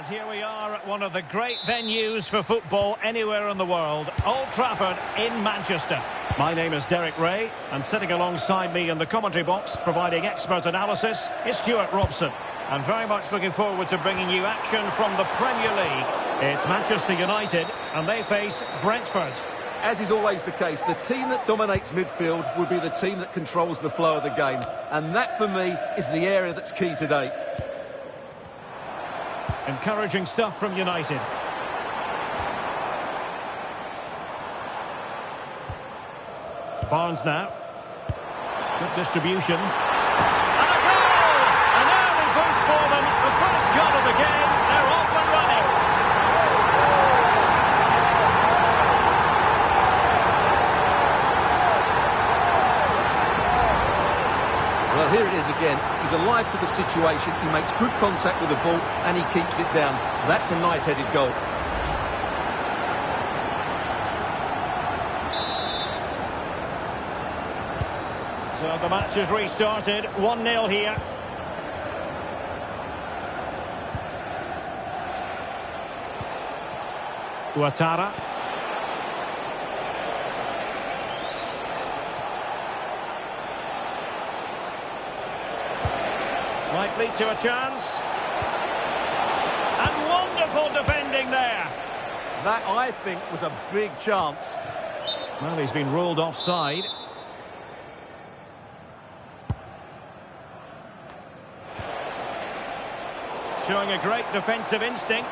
And here we are at one of the great venues for football anywhere in the world, Old Trafford in Manchester. My name is Derek Ray, and sitting alongside me in the commentary box, providing expert analysis, is Stuart Robson. I'm very much looking forward to bringing you action from the Premier League. It's Manchester United, and they face Brentford. As is always the case, the team that dominates midfield will be the team that controls the flow of the game. And that, for me, is the area that's key today. Encouraging stuff from United. Barnes now. Good distribution. And a goal! An early boost for them. The first goal of the game. They're off and running. Well, here it is again. He's alive to the situation. He makes good contact with the ball and he keeps it down. That's a nice headed goal. So the match has restarted. 1-0 here. Ouattara. Might lead to a chance. And wonderful defending there. That, I think, was a big chance. Well, he's been ruled offside. Showing a great defensive instinct.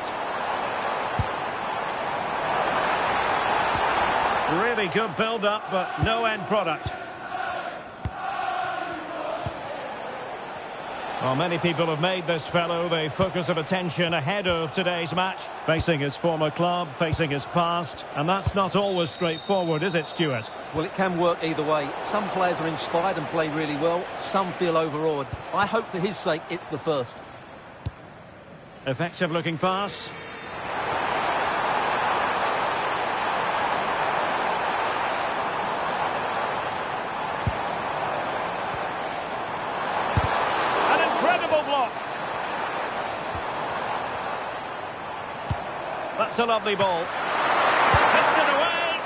Really good build-up, but no end product. Well, many people have made this fellow the focus of attention ahead of today's match. Facing his former club, facing his past, and that's not always straightforward, is it, Stuart? Well, it can work either way. Some players are inspired and play really well. Some feel overawed. I hope for his sake it's the first. Effective looking pass. An incredible block. That's a lovely ball. Pissed it away.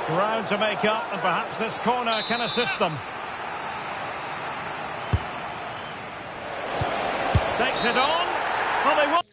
Ground to make up, and perhaps this corner can assist them. Takes it on. Well, they won.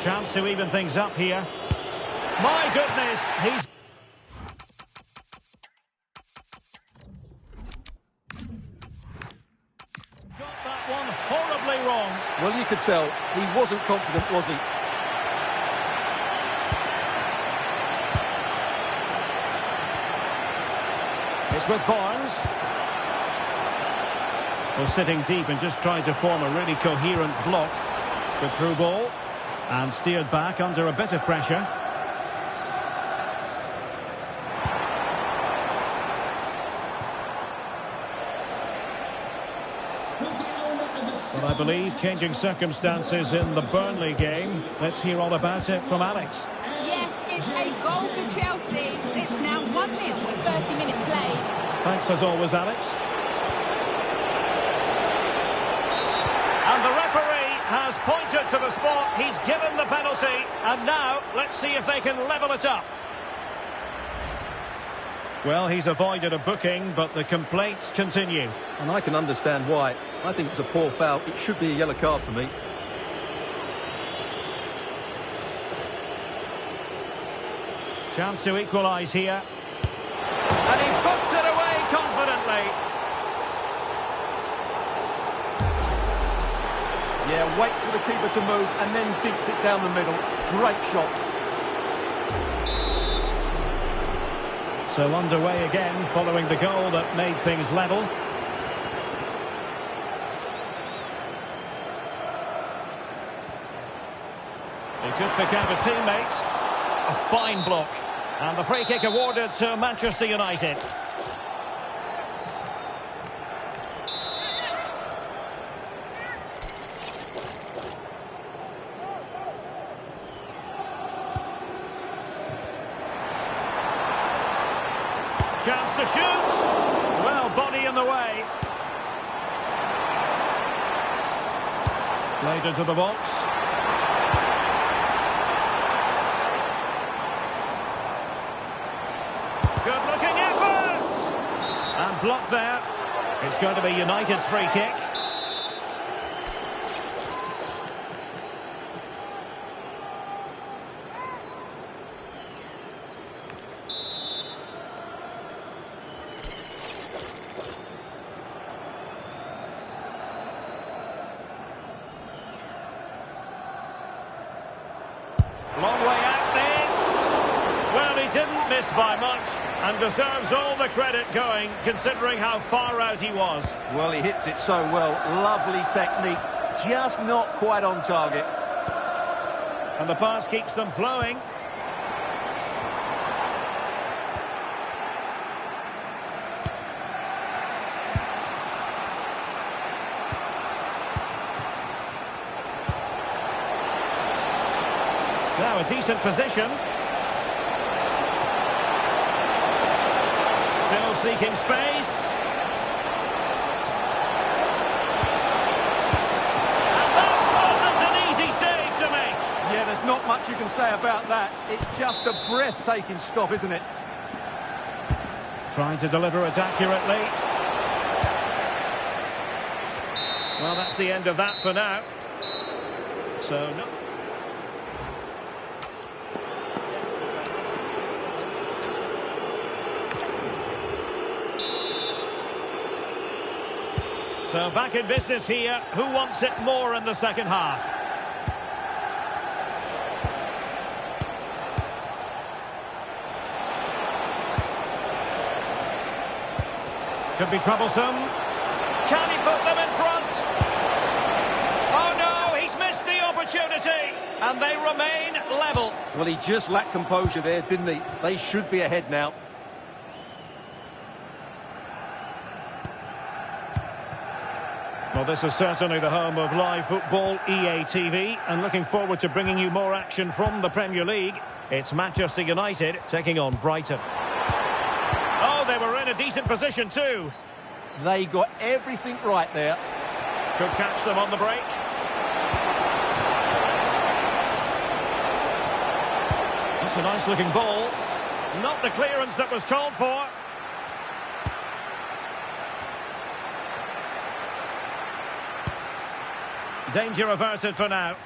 Chance to even things up here. My goodness, he's... got that one horribly wrong. Well, you could tell. He wasn't confident, was he? It's with Barnes. Well, sitting deep and just trying to form a really coherent block. Good through ball. And steered back under a bit of pressure. Well, I believe changing circumstances in the Burnley game. Let's hear all about it from Alex. Yes, it's a goal for Chelsea. It's now 1-0 with 30 minutes played. Thanks as always, Alex. And the referee has pointed to the spot. He's given the penalty. And now, let's see if they can level it up. Well, he's avoided a booking, but the complaints continue. And I can understand why. I think it's a poor foul. It should be a yellow card for me. Chance to equalise here. And he puts it away confidently. Yeah, waits for the keeper to move and then dinks it down the middle. Great shot. So underway again, following the goal that made things level. He could pick out a teammate. A fine block. And the free kick awarded to Manchester United. Chance to shoot. Well, body in the way. Played into the box. Good-looking effort! And blocked there. It's going to be United's free kick. Long way out this. Well, he didn't miss by much and deserves all the credit going, considering how far out he was. Well, he hits it so well. Lovely technique. Just not quite on target. And the pass keeps them flowing. Now a decent position. Still seeking space. And that wasn't an easy save to make. Yeah, there's not much you can say about that. It's just a breathtaking stop, isn't it? Trying to deliver it accurately. Well, that's the end of that for now. So, no. So back in business here. Who wants it more in the second half? Could be troublesome. Can he put them in front? Oh no, he's missed the opportunity. And they remain level. Well, he just lacked composure there, didn't he? They should be ahead now. Well, this is certainly the home of live football, EA TV, and looking forward to bringing you more action from the Premier League. It's Manchester United taking on Brighton. Oh, they were in a decent position too. They got everything right there. Could catch them on the break. That's a nice looking ball. Not the clearance that was called for. Danger averted for now.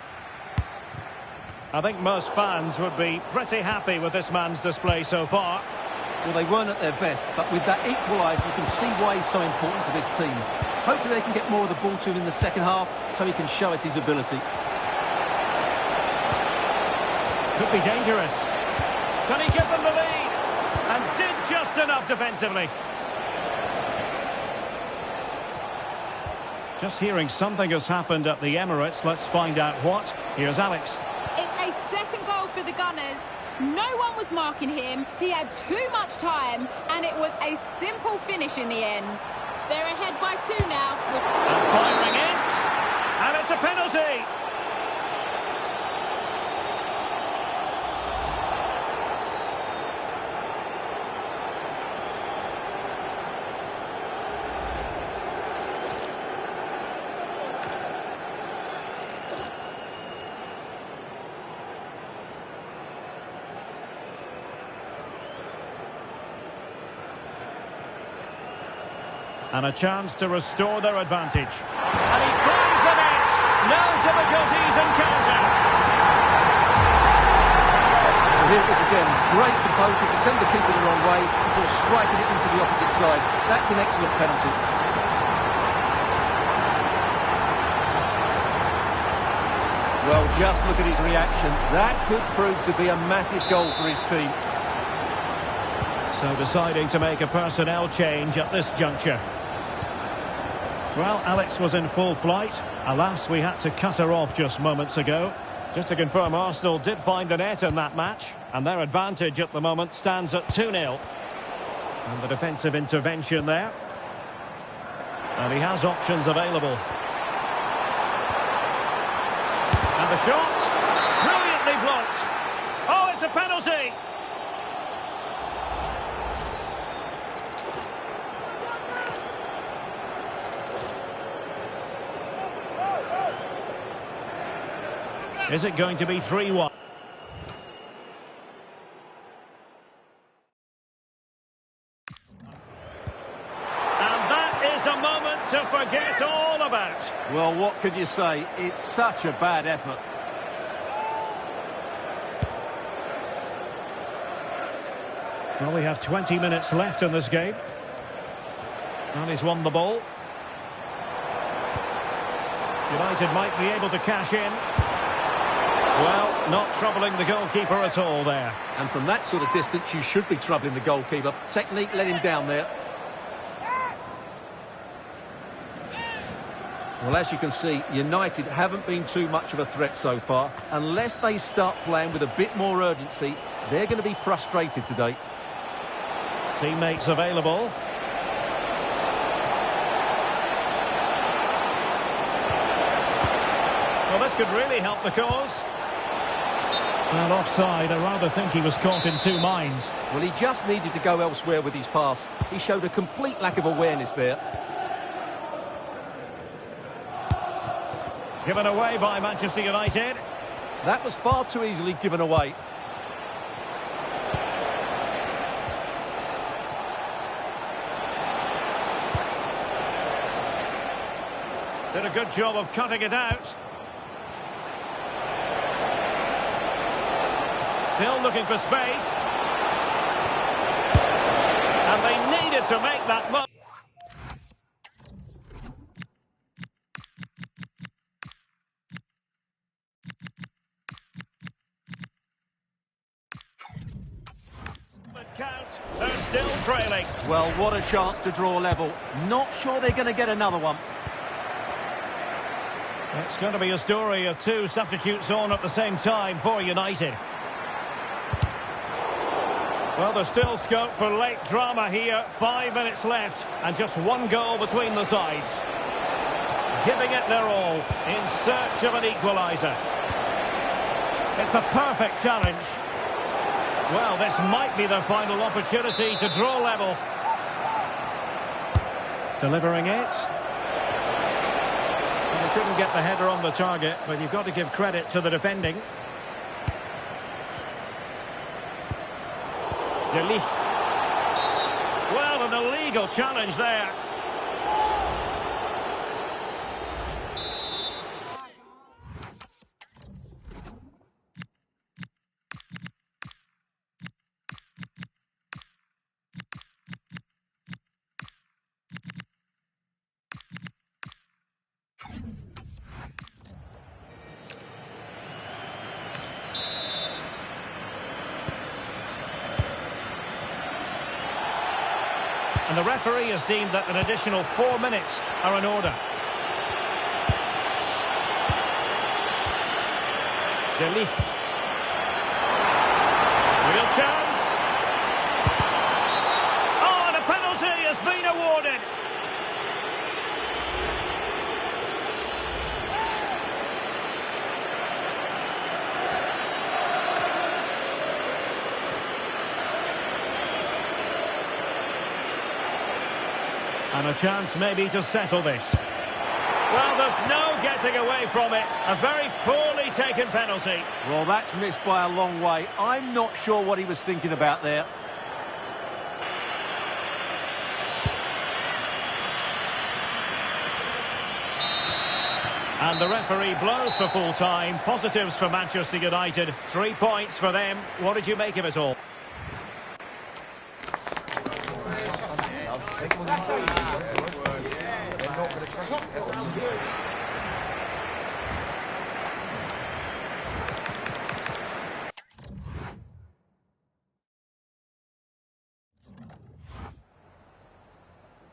I think most fans would be pretty happy with this man's display so far. Well, they weren't at their best, but with that equaliser, you can see why he's so important to this team. Hopefully they can get more of the ball to him in the second half, so he can show us his ability. Could be dangerous. Can he give them the lead? And did just enough defensively. Just hearing something has happened at the Emirates. Let's find out what. Here's Alex. It's a second goal for the Gunners. No one was marking him. He had too much time, and it was a simple finish in the end. They're ahead by 2 now. And firing it. And it's a penalty. And a chance to restore their advantage. And he finds the net. No difficulties in counter. Well, here it is again. Great composure to send the keeper the wrong way before striking it into the opposite side. That's an excellent penalty. Well, just look at his reaction. That could prove to be a massive goal for his team. So deciding to make a personnel change at this juncture. Well, Alex was in full flight. Alas, we had to cut her off just moments ago. Just to confirm, Arsenal did find the net in that match, and their advantage at the moment stands at 2-0. And the defensive intervention there. And he has options available. And the shot, brilliantly blocked. Oh, it's a penalty! Is it going to be 3-1? And that is a moment to forget all about. Well, what can you say? It's such a bad effort. Well, we have 20 minutes left in this game. And he's won the ball. United might be able to cash in. Well, not troubling the goalkeeper at all there. And from that sort of distance, you should be troubling the goalkeeper. Technique let him down there. Well, as you can see, United haven't been too much of a threat so far. Unless they start playing with a bit more urgency, they're going to be frustrated today. Teammates available. Well, this could really help the cause. Well, offside. I rather think he was caught in two minds. Well, he just needed to go elsewhere with his pass. He showed a complete lack of awareness there. Given away by Manchester United. That was far too easily given away. Did a good job of cutting it out. Still looking for space. And they needed to make that move. Count. They're still trailing. Well, what a chance to draw level. Not sure they're going to get another one. It's going to be a story of two substitutes on at the same time for United. Well, there's still scope for late drama here. 5 minutes left and just one goal between the sides. Giving it their all in search of an equaliser. It's a perfect challenge. Well, this might be their final opportunity to draw level. Delivering it. They couldn't get the header on the target, but you've got to give credit to the defending. De Ligt. Well, an illegal challenge there. And the referee has deemed that an additional 4 minutes are in order. De Ligt. Real chance. Oh, and a penalty has been awarded. And a chance maybe to settle this. Well, there's no getting away from it. A very poorly taken penalty. Well, that's missed by a long way. I'm not sure what he was thinking about there. And the referee blows for full time. Positives for Manchester United. 3 points for them. What did you make of it all?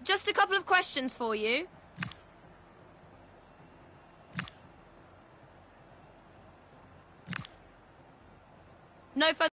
Just a couple of questions for you. No further...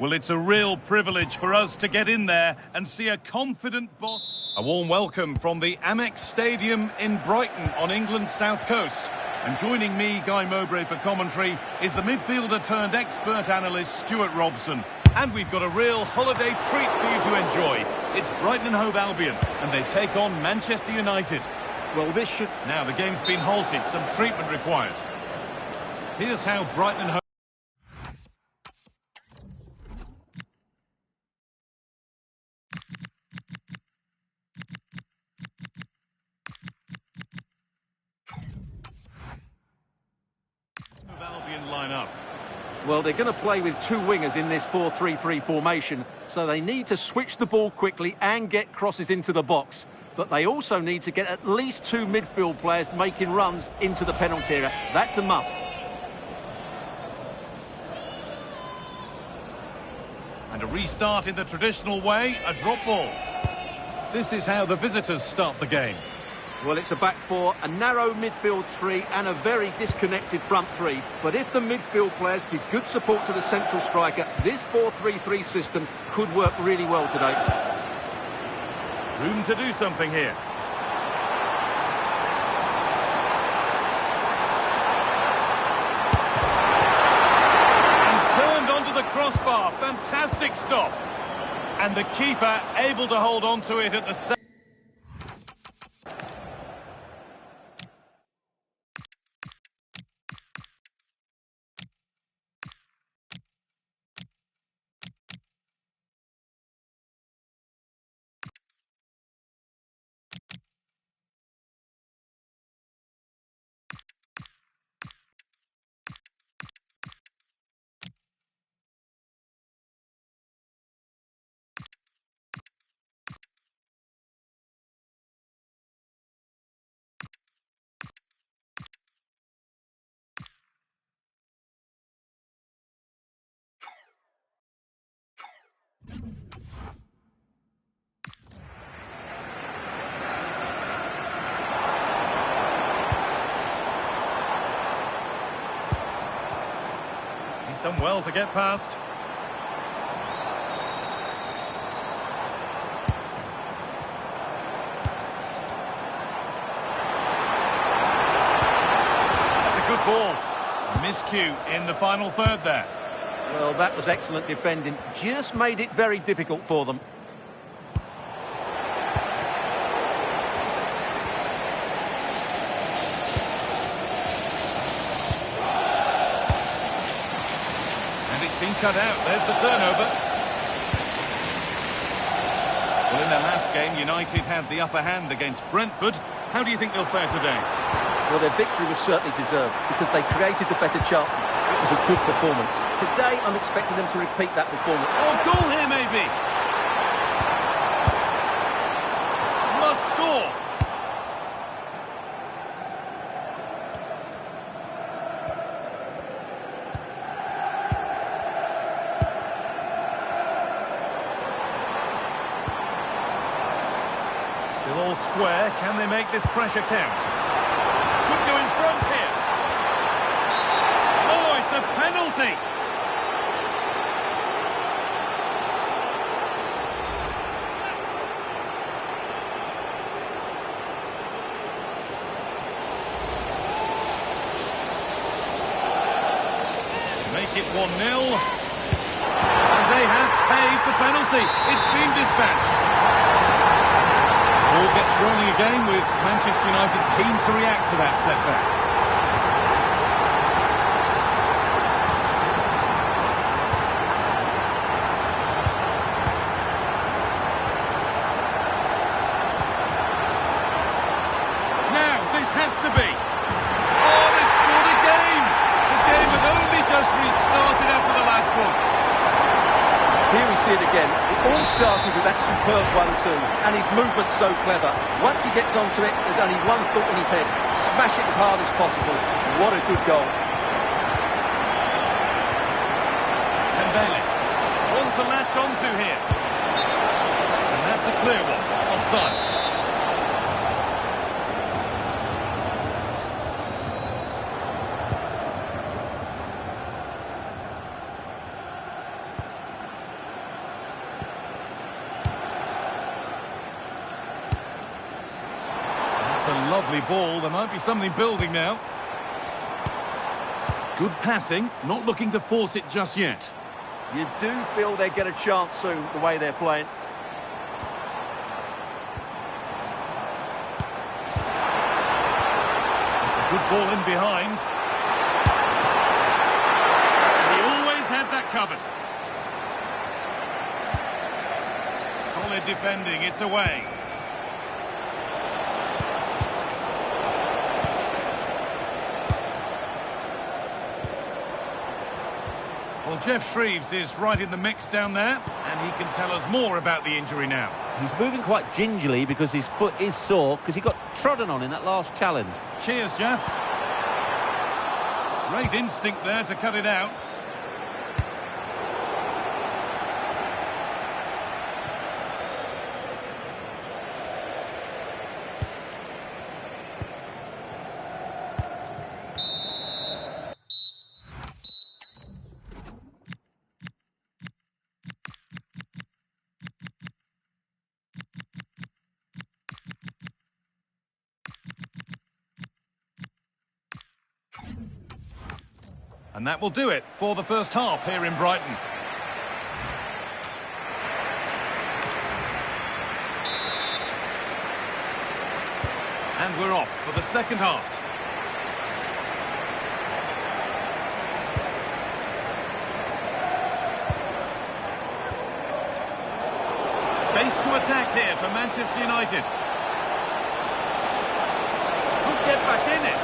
Well, it's a real privilege for us to get in there and see a confident boss. A warm welcome from the Amex Stadium in Brighton on England's south coast. And joining me, Guy Mowbray, for commentary is the midfielder turned expert analyst Stuart Robson. And we've got a real holiday treat for you to enjoy. It's Brighton and Hove Albion, and they take on Manchester United. Well, this should... Now the game's been halted, some treatment required. Here's how Brighton and Hove Albion line up. Well, they're going to play with two wingers in this 4-3-3 formation, so they need to switch the ball quickly and get crosses into the box. But they also need to get at least two midfield players making runs into the penalty area. That's a must. And a restart in the traditional way, a drop ball. This is how the visitors start the game. Well, it's a back four, a narrow midfield three and a very disconnected front three. But if the midfield players give good support to the central striker, this 4-3-3 system could work really well today. Room to do something here. And turned onto the crossbar. Fantastic stop. And the keeper able to hold on to it at the same. Done well to get past. That's a good ball. Miscue in the final third there. Well, that was excellent defending. Just made it very difficult for them. Been cut out. There's the turnover. Well, in their last game, United had the upper hand against Brentford. How do you think they'll fare today? Well, their victory was certainly deserved because they created the better chances. It was a good performance. Today, I'm expecting them to repeat that performance. Oh, goal here, maybe. Must score. All square. Can they make this pressure count? Could go in front here. Oh, it's a penalty. Make it 1-0. And they have paid the penalty. It's been dispatched. Ball gets rolling again with Manchester United keen to react to that setback. Now, this has to be. Oh, they scored again! The game had only just restarted after the last one. Here we see it again. It all started with that superb 1-2, and his movement's so clever. Once he gets onto it, there's only one thought in his head. Smash it as hard as possible. What a good goal. Dembele. One to latch onto here. And that's a clear one. Offside. Lovely ball. There might be something building now. Good passing. Not looking to force it just yet. You do feel they get a chance soon, the way they're playing. It's a good ball in behind. And he always had that covered. Solid defending. It's away. Well, Jeff Shreves is right in the mix down there, and he can tell us more about the injury now. He's moving quite gingerly because his foot is sore because he got trodden on in that last challenge. Cheers, Jeff. Great instinct there to cut it out. And that will do it for the first half here in Brighton. And we're off for the second half. Space to attack here for Manchester United. Could get back in it.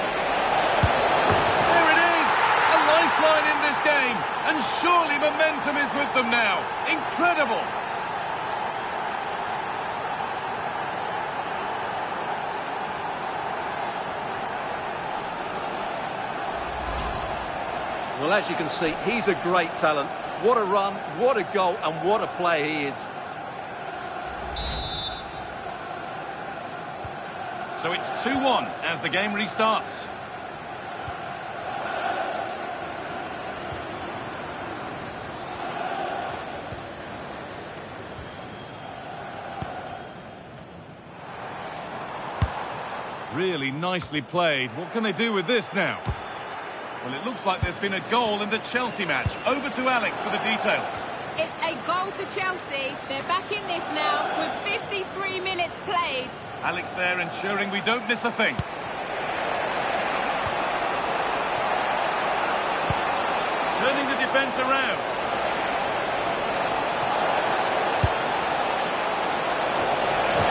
Lifeline in this game, and surely momentum is with them now. Incredible. Well, as you can see, he's a great talent. What a run, what a goal, and what a player he is. So it's 2-1 as the game restarts. Really nicely played. What can they do with this now? Well, it looks like there's been a goal in the Chelsea match. Over to Alex for the details. It's a goal for Chelsea. They're back in this now with 53 minutes played. Alex there ensuring we don't miss a thing. Turning the defence around.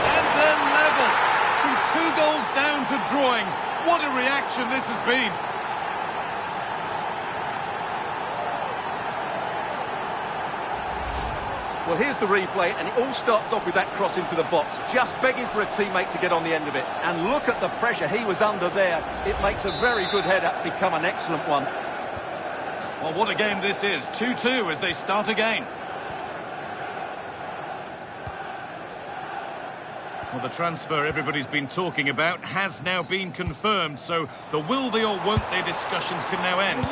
And then level. From 2 goals down to drawing. What a reaction this has been. Well, here's the replay, and it all starts off with that cross into the box, just begging for a teammate to get on the end of it. And look at the pressure he was under there. It makes a very good header become an excellent one. Well, what a game this is. 2-2 as they start again. Well, the transfer everybody's been talking about has now been confirmed, so the will they or won't they discussions can now end.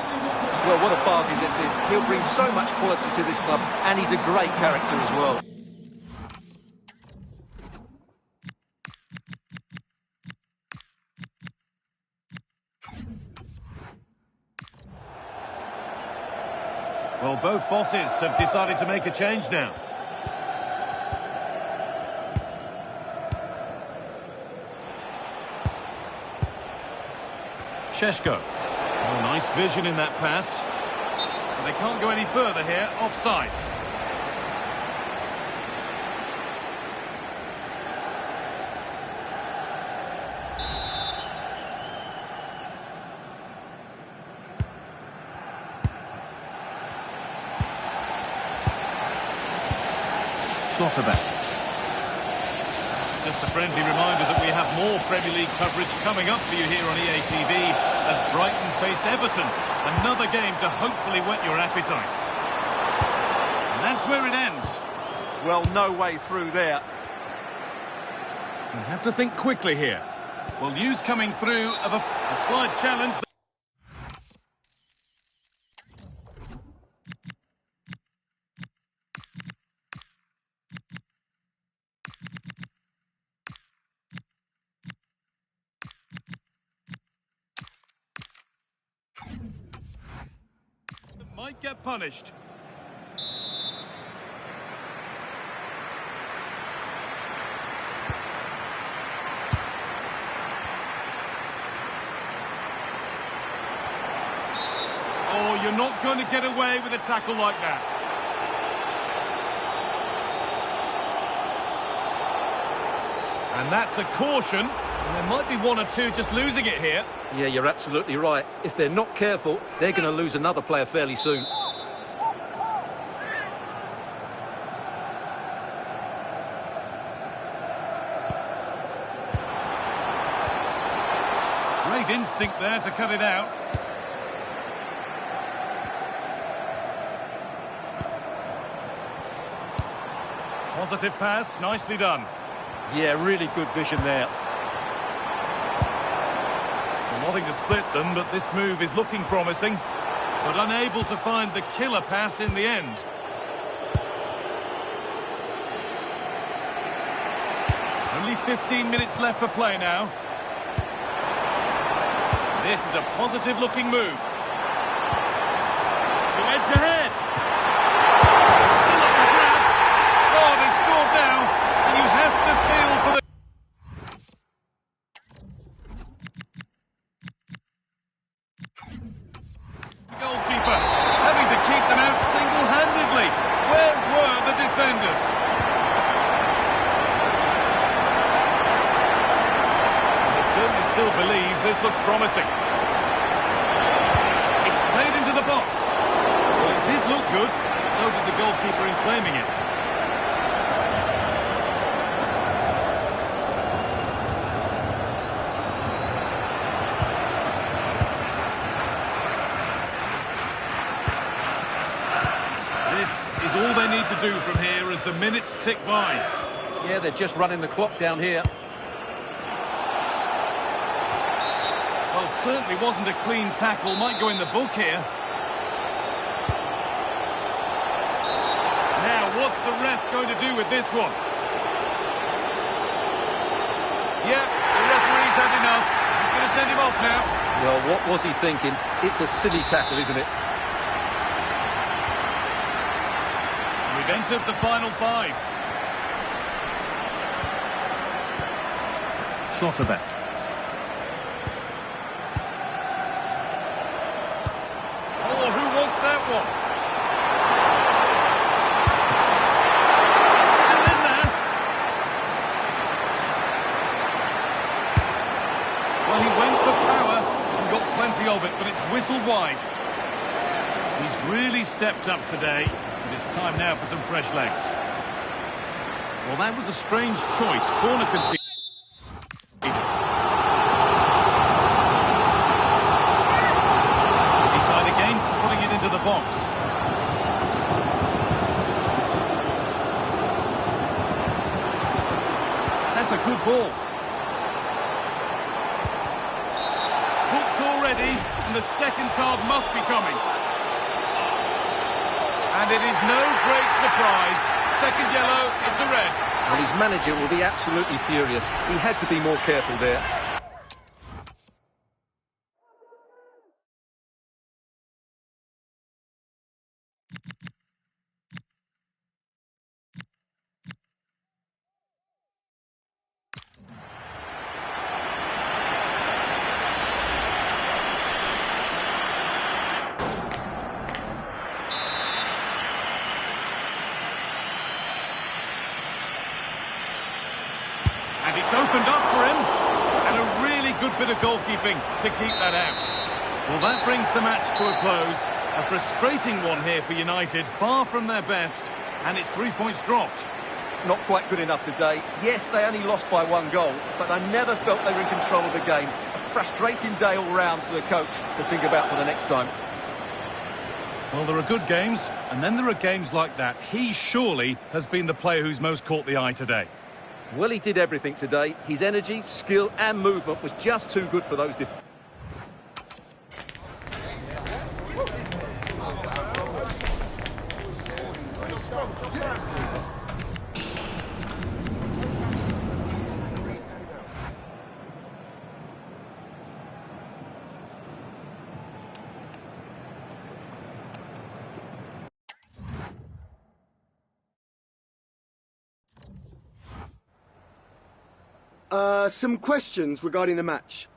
Well, what a bargain this is. He'll bring so much quality to this club, and he's a great character as well. Well, both bosses have decided to make a change now. Sheshko. Oh, nice vision in that pass. But they can't go any further here. Offside. Slotterback. Just a friendly reminder that we have more Premier League coverage coming up for you here on EA TV as Brighton face Everton. Another game to hopefully whet your appetite. And that's where it ends. Well, no way through there. You have to think quickly here. Well, news coming through of a slight challenge. Might get punished. Oh, you're not going to get away with a tackle like that. And that's a caution. And there might be one or two just losing it here. Yeah, you're absolutely right. If they're not careful, they're going to lose another player fairly soon. Great instinct there to cut it out. Positive pass, nicely done. Yeah, really good vision there. Nothing to split them, but this move is looking promising, but unable to find the killer pass in the end. Only 15 minutes left for play now. This is a positive-looking move. To edge ahead. Still up the grabs. Oh, they scored now, and you have to feel for the... goalkeeper, having to keep them out single-handedly. Where were the defenders? They certainly still believe this looks promising. It's played into the box. Well, it did look good, so did the goalkeeper in claiming it. All they need to do from here as the minutes tick by. Yeah, they're just running the clock down here. Well, certainly wasn't a clean tackle. Might go in the book here. Now, what's the ref going to do with this one? Yep, the referee's he's had enough. He's going to send him off now. Well, what was he thinking? It's a silly tackle, isn't it? We've entered the final 5. Schlotterbeck. Oh, who wants that one? Still in there. Well, he went for power and got plenty of it, but it's whistled wide. He's really stepped up today, and it's time now for some fresh legs. Well, that was a strange choice. Corner conceded. Decide against putting it into the box. That's a good ball. Hooked already, and the second card must be coming. And it is no great surprise. Second yellow, it's a red. And his manager will be absolutely furious. He had to be more careful there. And it's opened up for him. And a really good bit of goalkeeping to keep that out. Well, that brings the match to a close. A frustrating one here for United, far from their best. And it's 3 points dropped. Not quite good enough today. Yes, they only lost by 1 goal, but I never felt they were in control of the game. A frustrating day all round for the coach to think about for the next time. Well, there are good games, and then there are games like that. He surely has been the player who's most caught the eye today. Well, he did everything today. His energy, skill and movement was just too good for those defenders. Some questions regarding the match.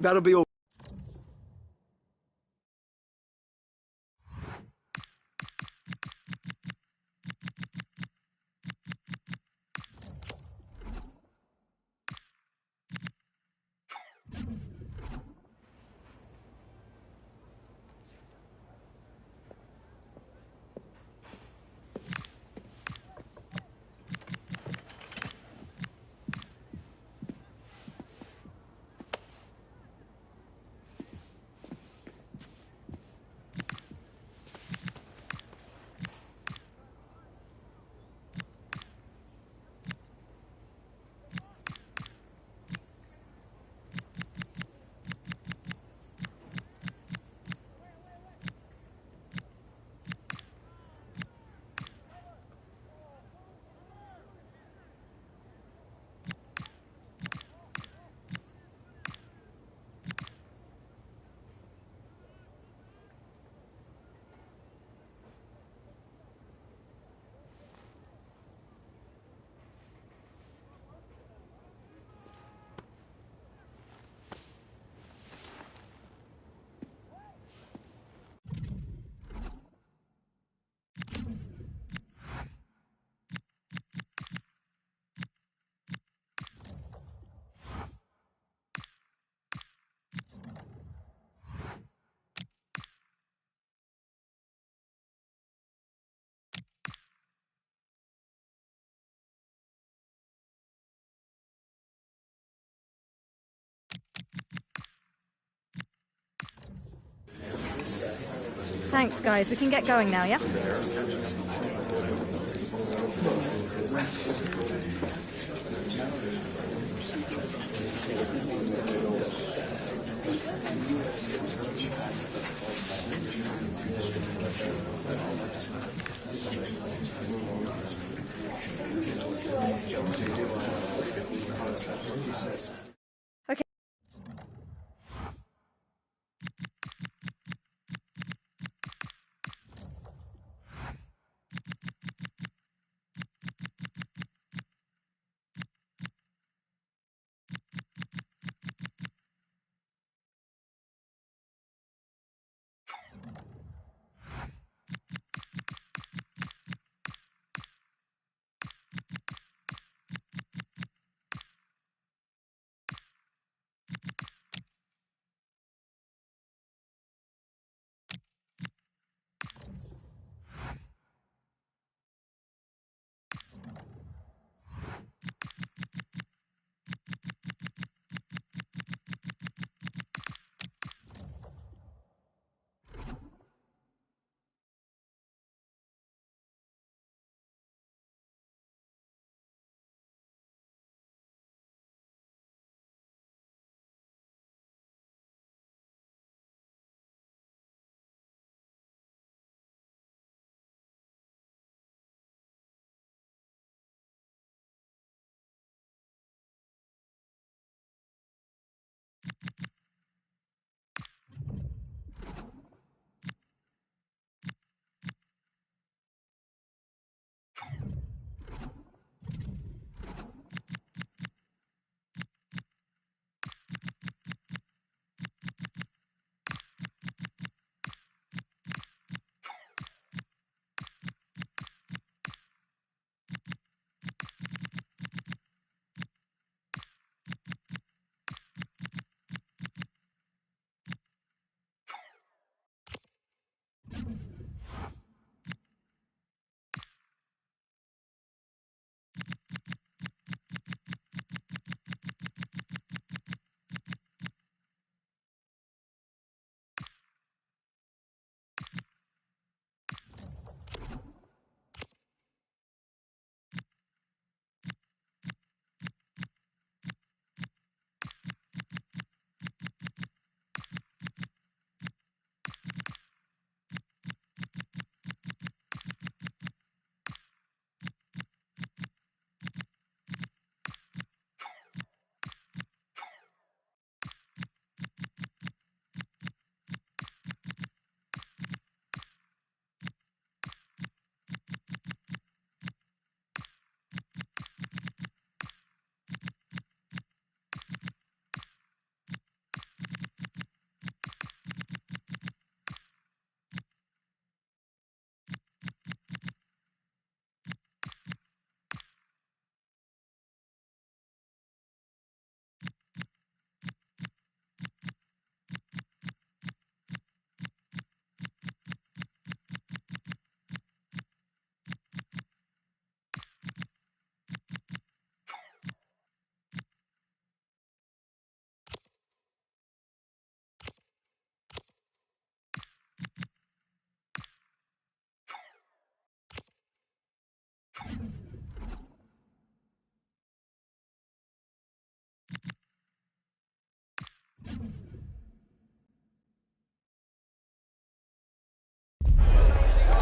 That'll be all. Thanks, guys. We can get going now, yeah? Okay.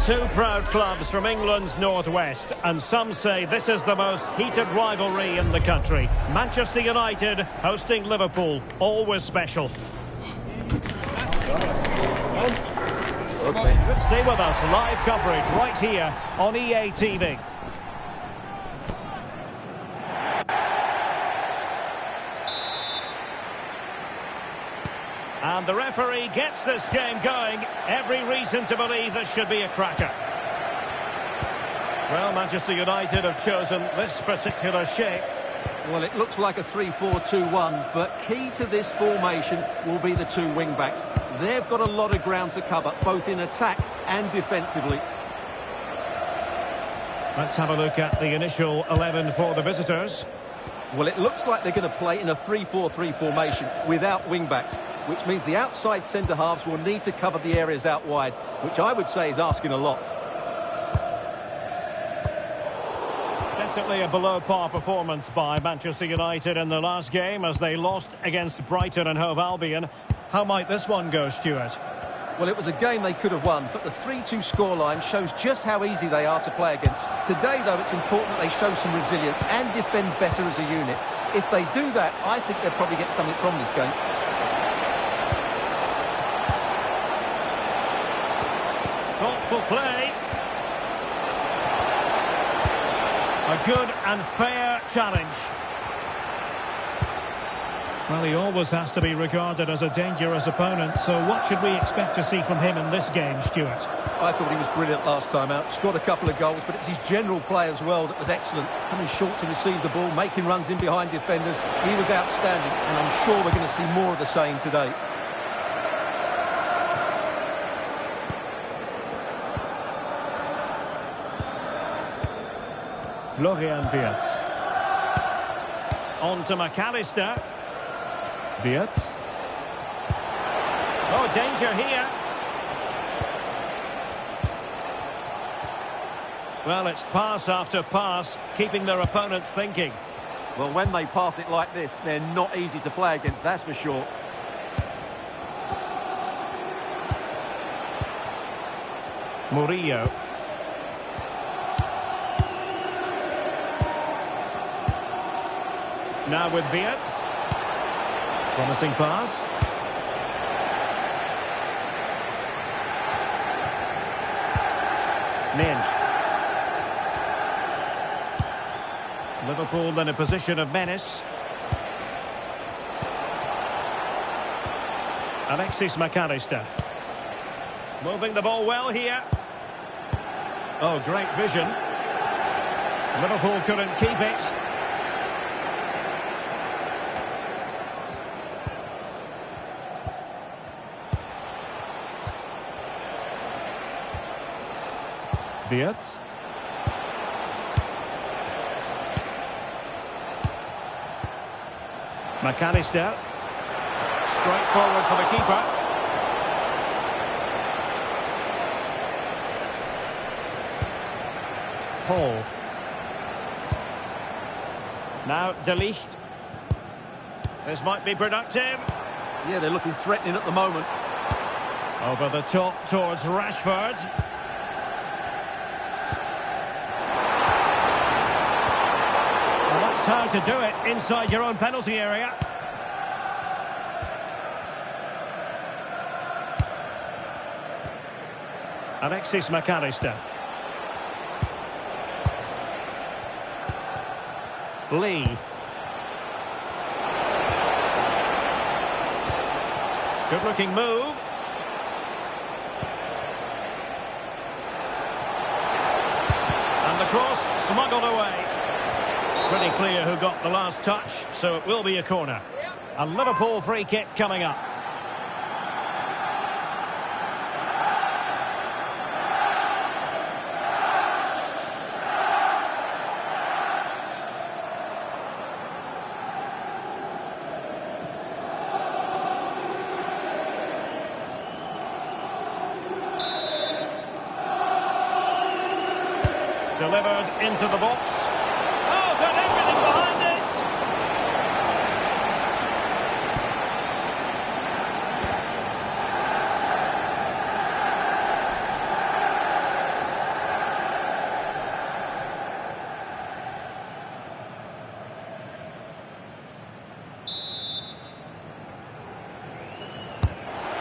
Two proud clubs from England's northwest, and some say this is the most heated rivalry in the country. Manchester United hosting Liverpool, always special. Stay with us, live coverage right here on EA TV. And the referee gets this game going. Every reason to believe this should be a cracker. Well, Manchester United have chosen this particular shape. Well, it looks like a 3-4-2-1, but key to this formation will be the two wing-backs. They've got a lot of ground to cover, both in attack and defensively. Let's have a look at the initial 11 for the visitors. Well, it looks like they're going to play in a 3-4-3 formation without wing-backs, which means the outside centre-halves will need to cover the areas out wide. which I would say is asking a lot. Definitely a below-par performance by Manchester United in the last game as they lost against Brighton and Hove Albion. How might this one go, Stuart? Well, it was a game they could have won, but the 3-2 scoreline shows just how easy they are to play against. Today, though, it's important that they show some resilience and defend better as a unit. If they do that, I think they'll probably get something from this game. Thoughtful play. A good and fair challenge. Well, he always has to be regarded as a dangerous opponent, so what should we expect to see from him in this game, Stuart? I thought he was brilliant last time out. Scored a couple of goals, but it was his general play as well that was excellent. Coming short to receive the ball, making runs in behind defenders. He was outstanding, and I'm sure we're going to see more of the same today. Florian Wirtz. On to McAllister. Wirtz. Oh, danger here. Well, it's pass after pass, keeping their opponents thinking. Well, when they pass it like this, they're not easy to play against, that's for sure. Murillo. Now with Wirtz. Promising pass. Minge. Liverpool in a position of menace. Alexis McAllister. Moving the ball well here. Oh, great vision. Liverpool couldn't keep it. Wirtz. McAllister. Straight forward for the keeper. Paul. Now De Ligt. This might be productive. Yeah, they're looking threatening at the moment. Over the top towards Rashford. How to do it inside your own penalty area. Alexis McAllister. Lee. Good looking move. And the cross smuggled away. Pretty clear who got the last touch, so it will be a corner. A Liverpool free kick coming up. Delivered into the box. Got everything behind it.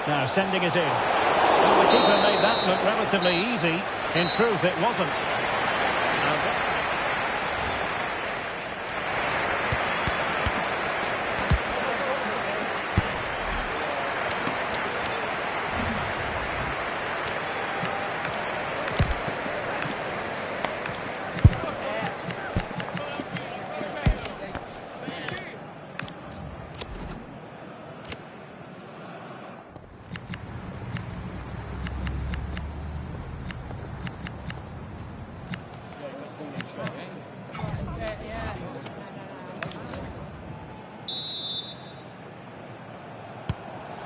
Now sending it in. Well, the keeper made that look relatively easy. In truth, it wasn't.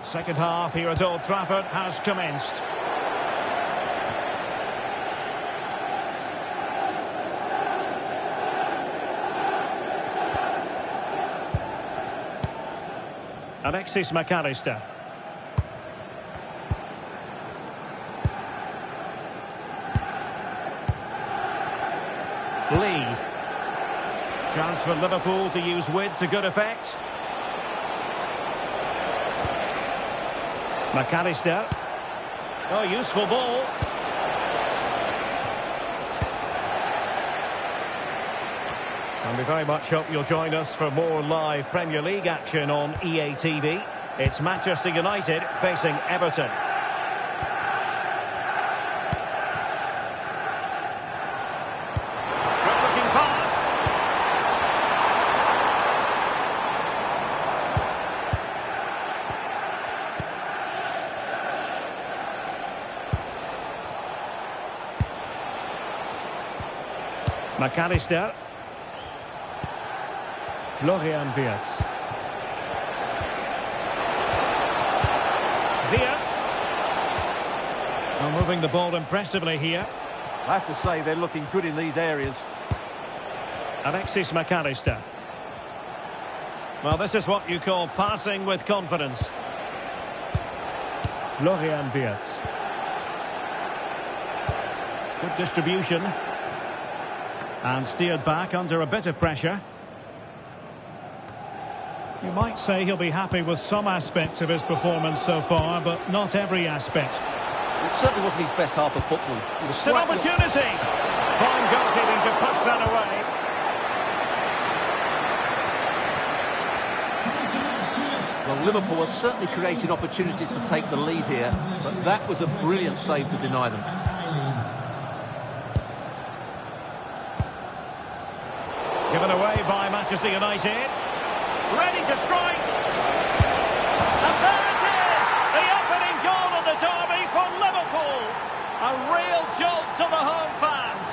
Second half here at Old Trafford has commenced. Alexis McAllister. Lee. Chance for Liverpool to use width to good effect. McAllister. Oh, useful ball. And we very much hope you'll join us for more live Premier League action on EA TV. It's Manchester United facing Everton. Good-looking pass. McAllister. Florian Wirtz. Wirtz. Well, moving the ball impressively here. I have to say they're looking good in these areas. Alexis McAllister. Well, this is what you call passing with confidence. Florian Wirtz. Good distribution. And steered back under a bit of pressure. You might say he'll be happy with some aspects of his performance so far, but not every aspect. It certainly wasn't his best half of football. It's an opportunity. Fine goalkeeping to push that away. Well, Liverpool are certainly creating opportunities to take the lead here, but that was a brilliant save to deny them. Given away by Manchester United. Ready to strike. And there it is! The opening goal of the derby for Liverpool. A real jolt to the home fans.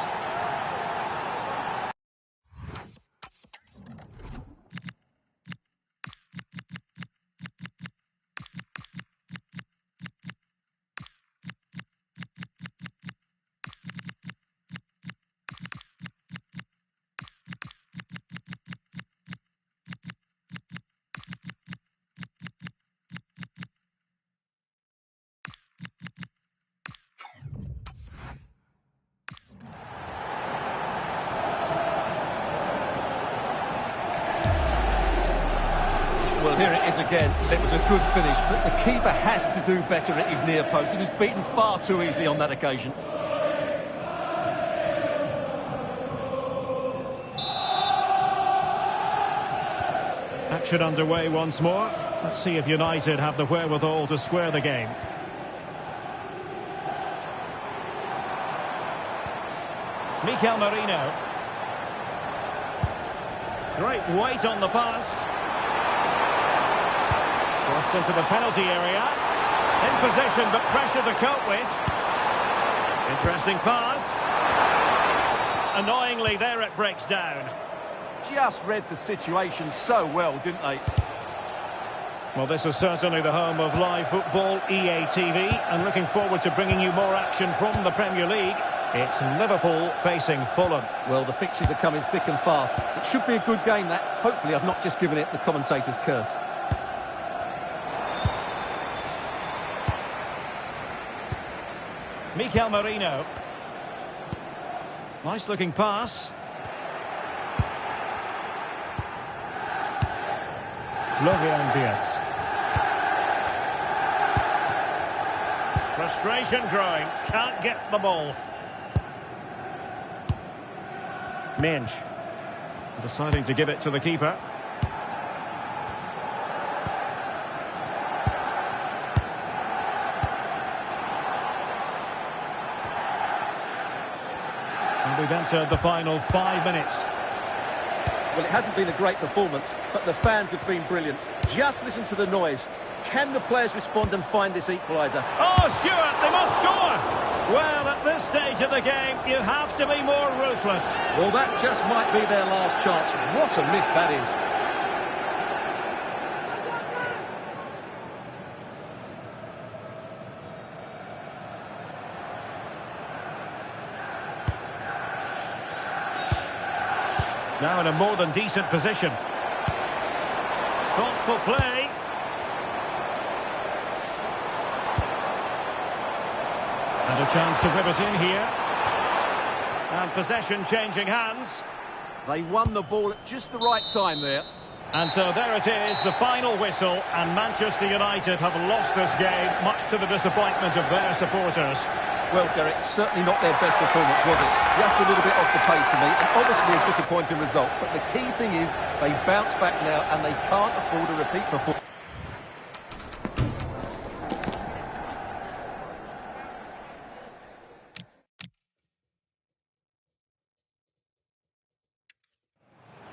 Well, here it is again. It was a good finish, but the keeper has to do better at his near post. He was beaten far too easily on that occasion. Action underway once more. Let's see if United have the wherewithal to square the game. Mikel Merino. Great weight on the pass. Crossed into the penalty area. In position, but pressure to cope with. Interesting pass. Annoyingly, there it breaks down. Just read the situation so well, didn't they? Well, this is certainly the home of live football, EA TV, and looking forward to bringing you more action from the Premier League. It's Liverpool facing Fulham. Well, the fixtures are coming thick and fast. It should be a good game, that. Hopefully, I've not just given it the commentator's curse. Mikel Merino. Nice looking pass. Florian Wirtz. Frustration growing. Can't get the ball. Minge. Deciding to give it to the keeper. We've entered the final 5 minutes. Well, it hasn't been a great performance, but the fans have been brilliant. Just listen to the noise. Can the players respond and find this equaliser? Oh, Stuart, they must score! Well, at this stage of the game, you have to be more ruthless. Well, that just might be their last chance. What a miss that is. Now in a more than decent position. Thoughtful play. And a chance to whip it in here. And possession changing hands. They won the ball at just the right time there. And so there it is, the final whistle, and Manchester United have lost this game, much to the disappointment of their supporters. Well, Derek, certainly not their best performance, was it? Just a little bit off the pace for me, and obviously a disappointing result. But the key thing is they bounce back now, and they can't afford a repeat performance.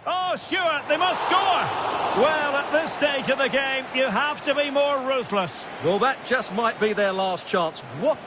Oh, Stuart, they must score! Well, at this stage of the game, you have to be more ruthless. Well, that just might be their last chance. What?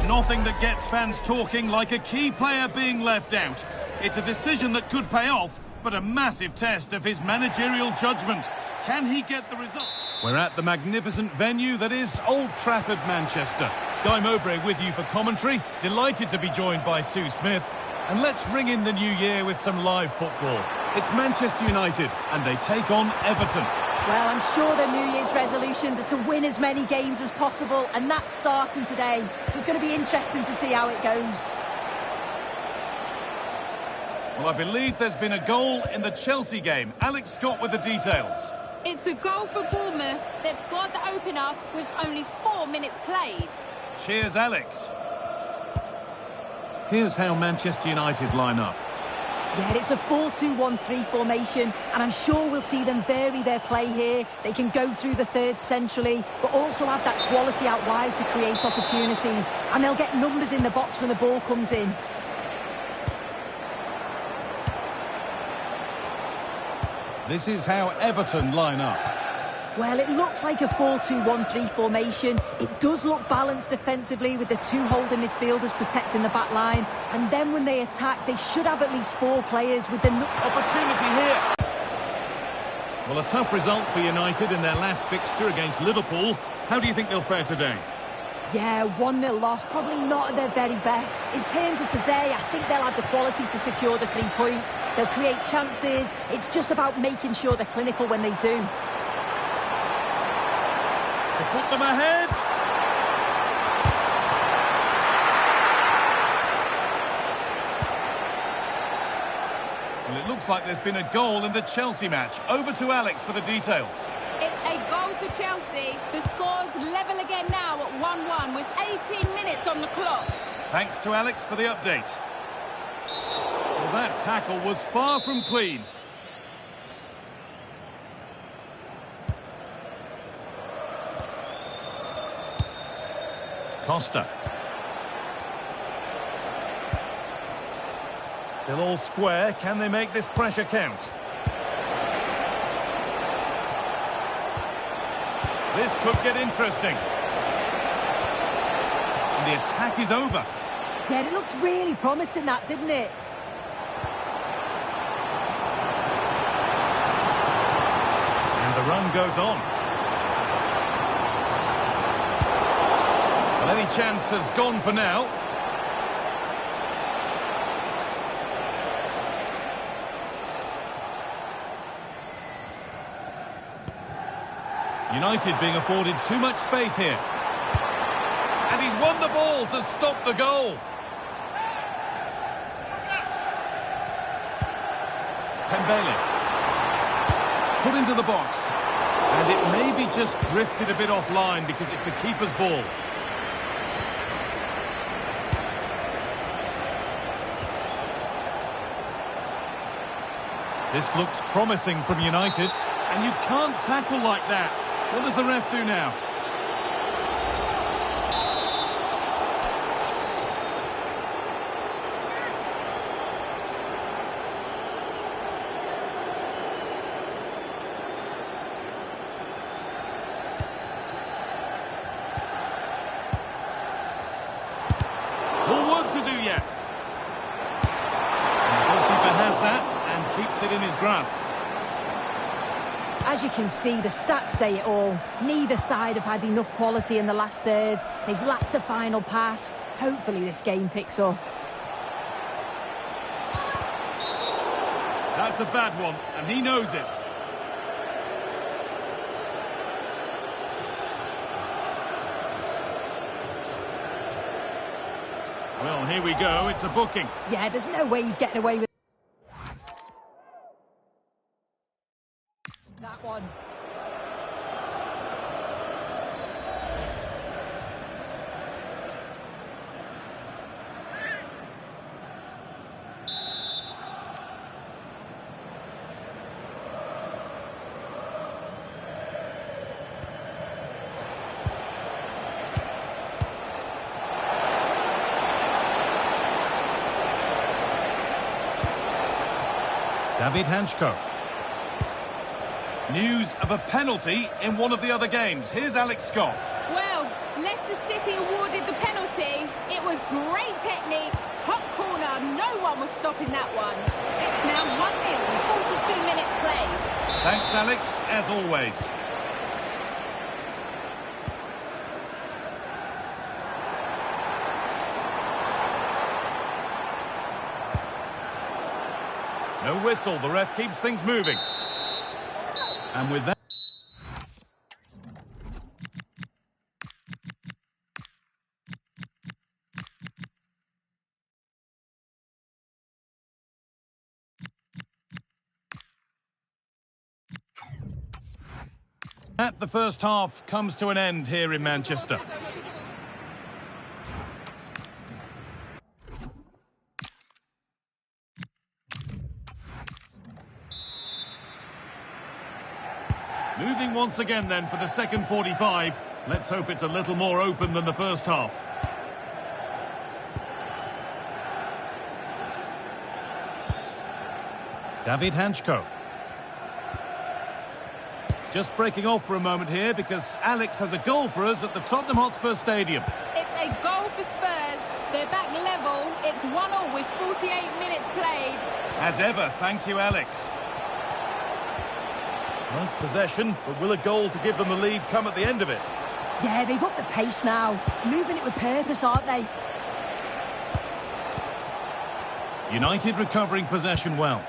Nothing that gets fans talking like a key player being left out. It's a decision that could pay off, but a massive test of his managerial judgment. Can he get the result? We're at the magnificent venue that is Old Trafford, Manchester. Guy Mowbray with you for commentary. Delighted to be joined by Sue Smith. And let's ring in the new year with some live football. It's Manchester United, and they take on Everton. Well, I'm sure their New Year's resolutions are to win as many games as possible, and that's starting today. So it's going to be interesting to see how it goes. Well, I believe there's been a goal in the Chelsea game. Alex Scott with the details. It's a goal for Bournemouth. They've scored the opener with only 4 minutes played. Cheers, Alex. Here's how Manchester United line up. Yeah, it's a 4-2-1-3 formation, and I'm sure we'll see them vary their play here. They can go through the third centrally, but also have that quality out wide to create opportunities, and they'll get numbers in the box when the ball comes in. This is how Everton line up. Well, it looks like a 4-2-1-3 formation. It does look balanced defensively with the two holding midfielders protecting the back line. And then when they attack, they should have at least 4 players with the... Opportunity here. Well, a tough result for United in their last fixture against Liverpool. How do you think they'll fare today? Yeah, 1-0 loss, probably not at their very best. In terms of today, I think they'll have the quality to secure the 3 points. They'll create chances. It's just about making sure they're clinical when they do. To put them ahead. Well, it looks like there's been a goal in the Chelsea match. Over to Alex for the details. It's a goal for Chelsea. The score's level again now at 1-1 with 18 minutes on the clock. Thanks to Alex for the update. Well, that tackle was far from clean. Costa. Still all square. Can they make this pressure count? This could get interesting. And the attack is over. Yeah, it looked really promising, that, didn't it? And the run goes on. Well, any chance has gone for now. United being afforded too much space here. And he's won the ball to stop the goal. Pembele. Put into the box. And it maybe just drifted a bit offline because it's the keeper's ball. This looks promising from United. And you can't tackle like that. What does the ref do now? More work to do yet. And the goalkeeper has that and keeps it in his grasp. As you can see, the stats say it all. Neither side have had enough quality in the last third. They've lacked a final pass. Hopefully this game picks up. That's a bad one, and he knows it. Well, here we go. It's a booking. Yeah, there's no way he's getting away with that one. David Hanchko. News of a penalty in one of the other games. Here's Alex Scott. Well, Leicester City awarded the penalty. It was great technique, top corner, no one was stopping that one. It's now 1-0, 42 minutes played. Thanks, Alex, as always. No whistle, the ref keeps things moving. And with that... the first half comes to an end here in Manchester. Moving once again then for the second 45. Let's hope it's a little more open than the first half. David Hanchko. Just breaking off for a moment here because Alex has a goal for us at the Tottenham Hotspur Stadium. It's a goal for Spurs. They're back level. It's 1-1 with 48 minutes played. As ever, thank you, Alex. Nice possession, but will a goal to give them the lead come at the end of it? Yeah, they've upped the pace now. Moving it with purpose, aren't they? United recovering possession well.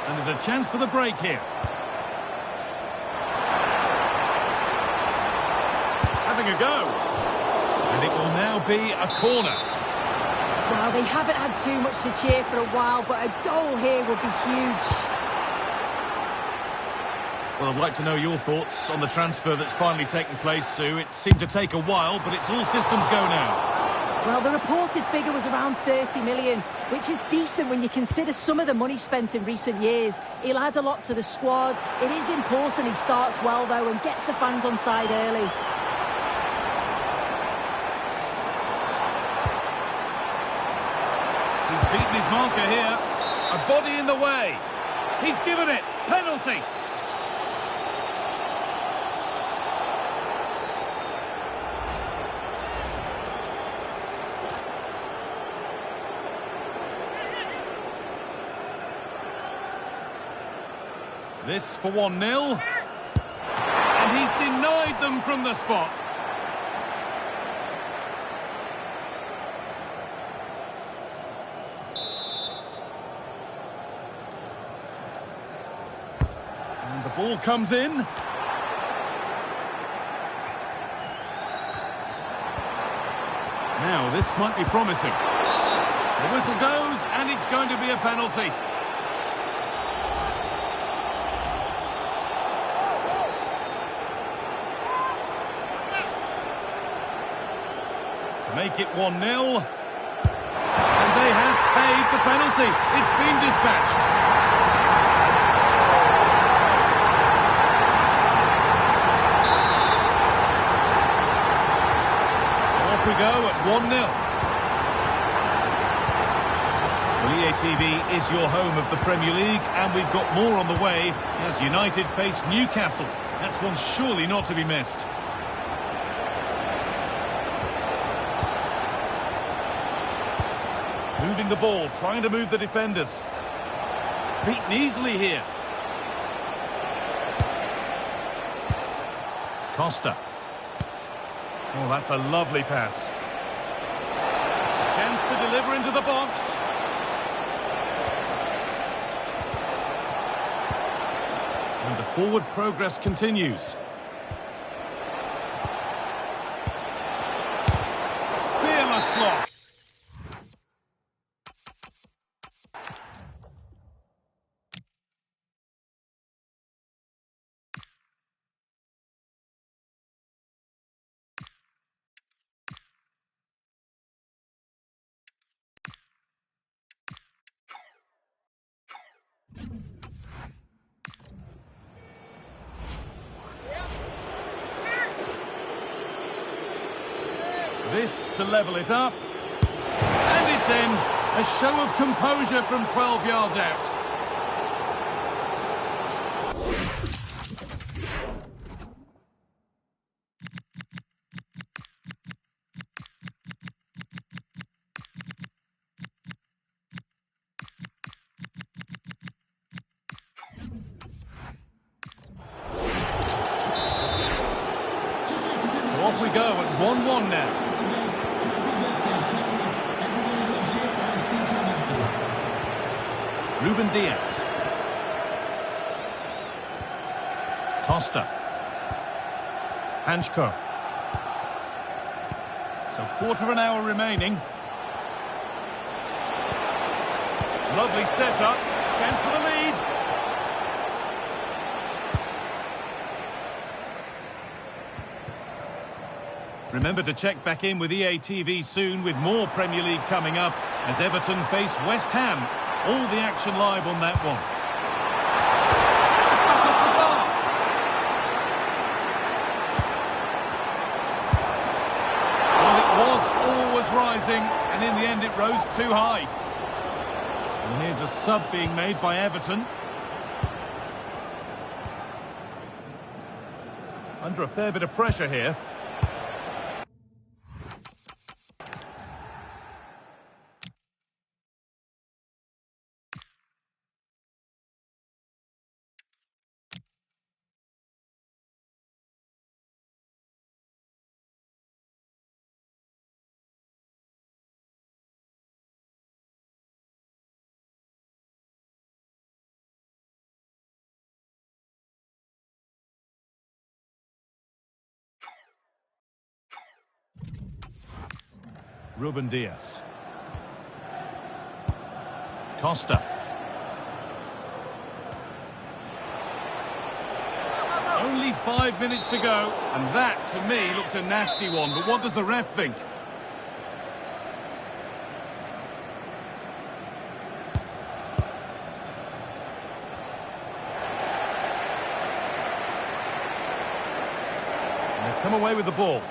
And there's a chance for the break here. Having a go. And it will now be a corner. Well, they haven't had too much to cheer for a while, but a goal here would be huge. Well, I'd like to know your thoughts on the transfer that's finally taken place, Sue. It seemed to take a while, but it's all systems go now. Well, the reported figure was around 30 million, which is decent when you consider some of the money spent in recent years. He'll add a lot to the squad. It is important he starts well, though, and gets the fans on side early. He's beaten his marker here. A body in the way. He's given it. Penalty. This for 1-0. And he's denied them from the spot. And the ball comes in. Now, this might be promising. The whistle goes, and it's going to be a penalty. To make it 1-0. And they have paid the penalty. It's been dispatched. So off we go at 1-0. Well, EA TV is your home of the Premier League, and we've got more on the way as United face Newcastle. That's one surely not to be missed. Moving the ball, trying to move the defenders. Beaten easily here. Costa. Oh, that's a lovely pass. Chance to deliver into the box. And the forward progress continues. Fearless block. This to level it up. And it's in. A show of composure from 12 yards out. So off we go at 1-1 now. Ruben Diaz. Costa. Hanchko. So quarter of an hour remaining. Lovely setup. Chance for the lead. Remember to check back in with EA TV soon with more Premier League coming up as Everton face West Ham. All the action live on that one. Well, it was always rising, and in the end it rose too high. And here's a sub being made by Everton. Under a fair bit of pressure here. Ruben Diaz. Costa. Only 5 minutes to go, and that, to me, looked a nasty one. But what does the ref think? And they've come away with the ball.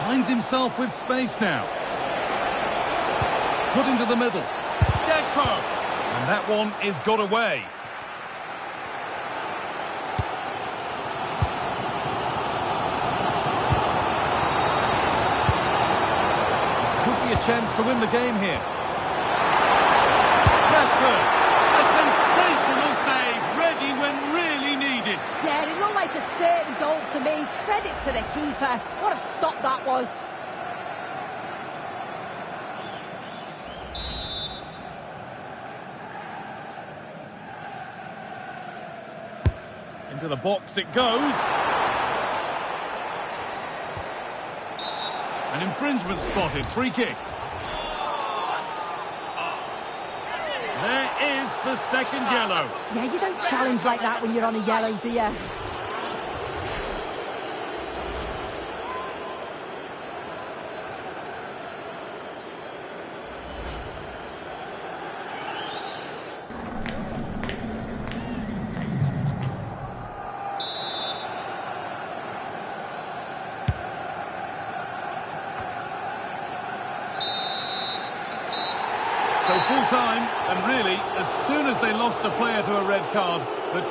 Finds himself with space now. Put into the middle. Deco! And that one is got away. Could be a chance to win the game here. Rashford! A sensational save, ready when really needed. Yeah, it looked like a certain goal to me. Credit to the keeper. What a stop that was. Into the box it goes. An infringement spotted. Free kick. There is the second yellow. Yeah, you don't challenge like that when you're on a yellow, do you? So full time, and really, as soon as they lost a player to a red card, the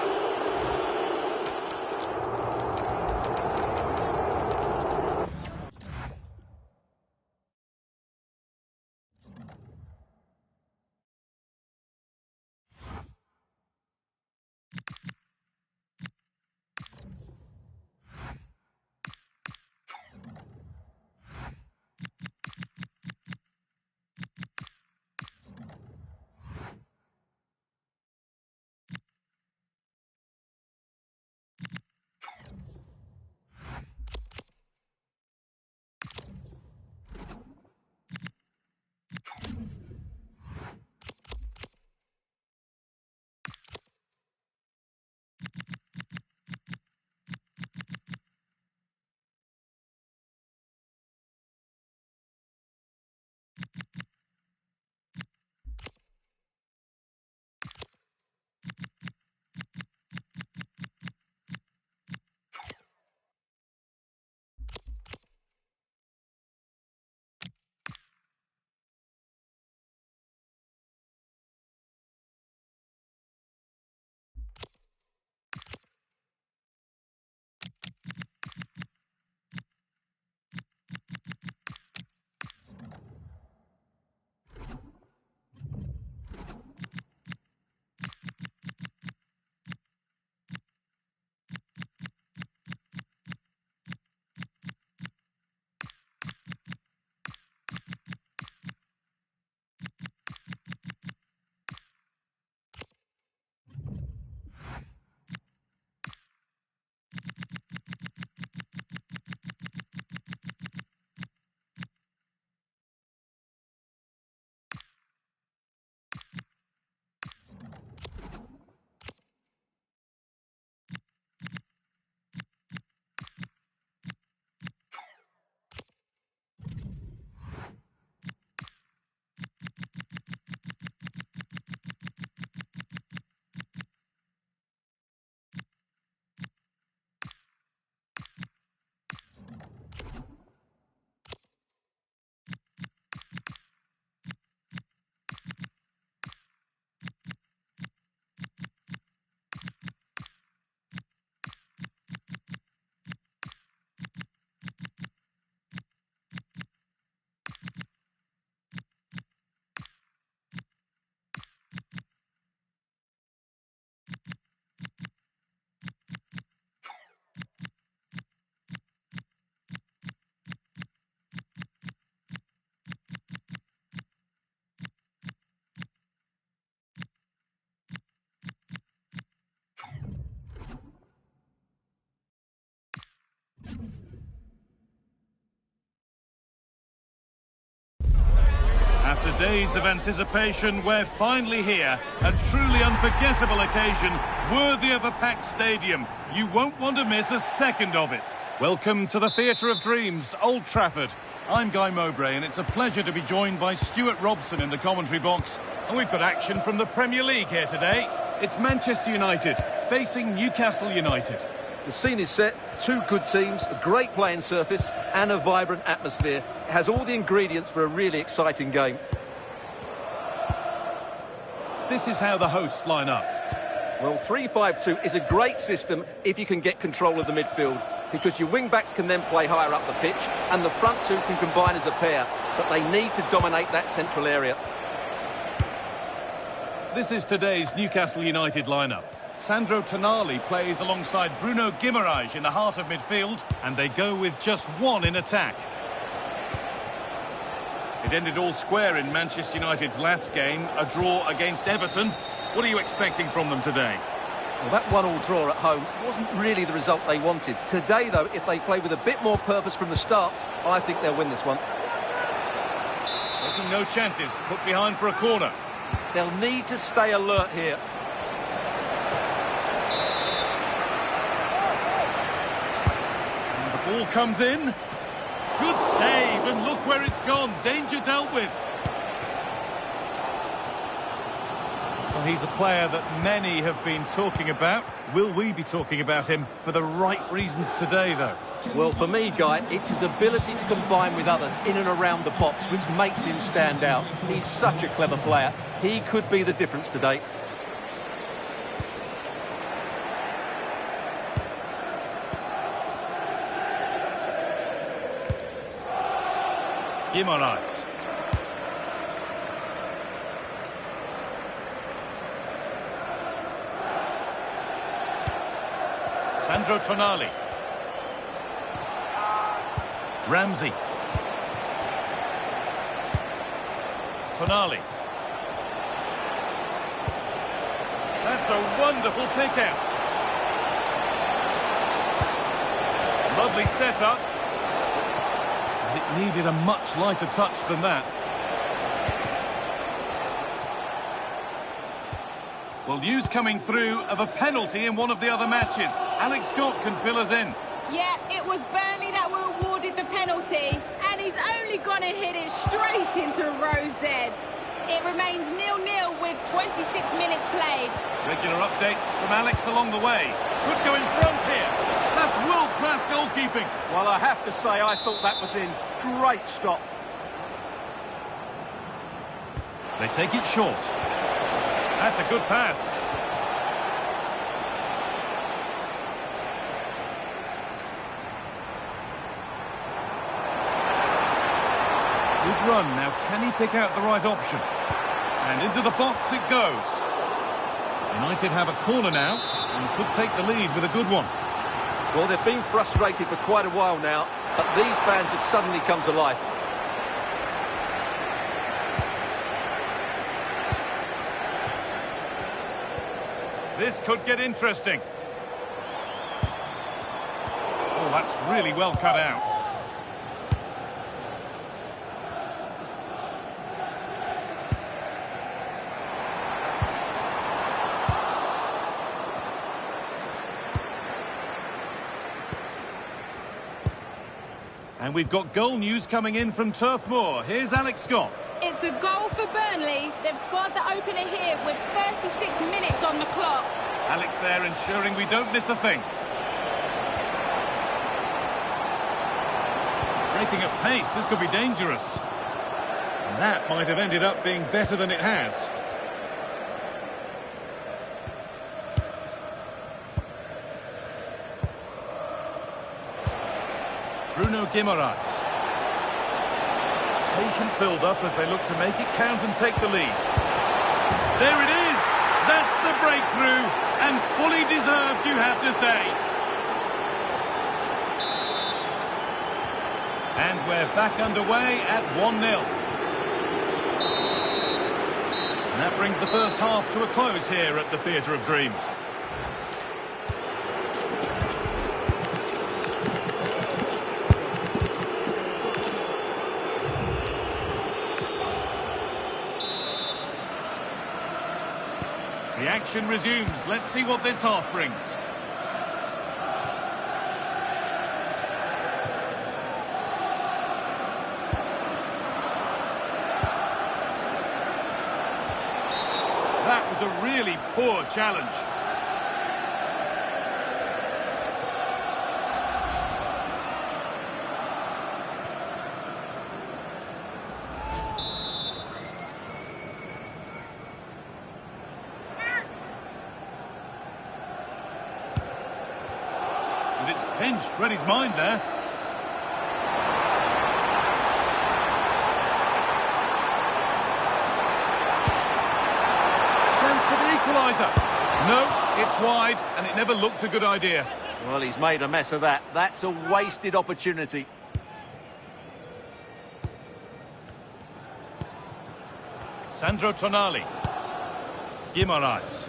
After days of anticipation, we're finally here. A truly unforgettable occasion, worthy of a packed stadium. You won't want to miss a second of it. Welcome to the Theatre of Dreams, Old Trafford. I'm Guy Mowbray, and it's a pleasure to be joined by Stuart Robson in the commentary box. And we've got action from the Premier League here today. It's Manchester United facing Newcastle United. The scene is set, two good teams, a great playing surface and a vibrant atmosphere. It has all the ingredients for a really exciting game. This is how the hosts line up. Well, 3-5-2 is a great system if you can get control of the midfield, because your wing-backs can then play higher up the pitch and the front two can combine as a pair, but they need to dominate that central area. This is today's Newcastle United lineup. Sandro Tonali plays alongside Bruno Guimaraes in the heart of midfield, and they go with just one in attack. It ended all square in Manchester United's last game, a draw against Everton. What are you expecting from them today? Well, that 1-1 draw at home wasn't really the result they wanted. Today, though, if they play with a bit more purpose from the start, I think they'll win this one. Taking no chances, put behind for a corner. They'll need to stay alert here. Ball comes in. Good save, and look where it's gone. Danger dealt with. Well, he's a player that many have been talking about. Will we be talking about him for the right reasons today, though? Well, for me, Guy, it's his ability to combine with others in and around the box which makes him stand out. He's such a clever player. He could be the difference today. Guimaraes. Sandro Tonali. Ramsey. Tonali. That's a wonderful pick out. Lovely setup. It needed a much lighter touch than that. Well, news coming through of a penalty in one of the other matches. Alex Scott can fill us in. Yeah, it was Burnley that were awarded the penalty, and he's only going to hit it straight into Rose Zeds. It remains 0-0 with 26 minutes played. Regular updates from Alex along the way. Could go in front here. That's world-class goalkeeping. Well, I have to say, I thought that was in. Great stop. They take it short. That's a good pass. Good run. Now, can he pick out the right option? And into the box it goes. United have a corner now and could take the lead with a good one. Well, they've been frustrated for quite a while now, but these fans have suddenly come to life. This could get interesting. Oh, that's really well cut out. And we've got goal news coming in from Turf Moor. Here's Alex Scott. It's a goal for Burnley. They've scored the opener here with 36 minutes on the clock. Alex there ensuring we don't miss a thing. Breaking at pace, this could be dangerous. And that might have ended up being better than it has. Bruno Guimaraes. Patient build-up as they look to make it count and take the lead. There it is! That's the breakthrough, and fully deserved, you have to say. And we're back underway at 1-0. And that brings the first half to a close here at the Theatre of Dreams. The action resumes. Let's see what this half brings. That was a really poor challenge. And it's pinched. Read his mind there. No, it's wide, and it never looked a good idea. Well, he's made a mess of that. That's a wasted opportunity. Sandro Tonali. Guimaraes.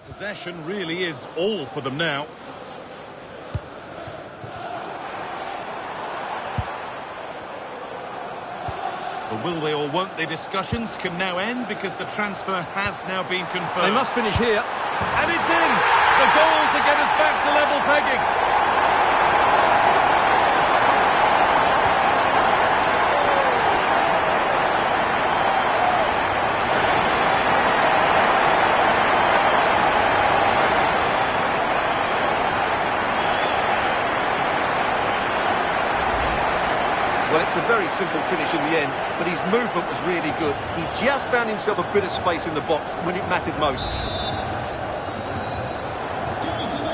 Possession really is all for them now. The will they or won't they discussions can now end because the transfer has now been confirmed. They must finish here. And it's in! The goal to get us back to level pegging. Well, it's a very simple finish in the end, but his movement was really good. He just found himself a bit of space in the box when it mattered most.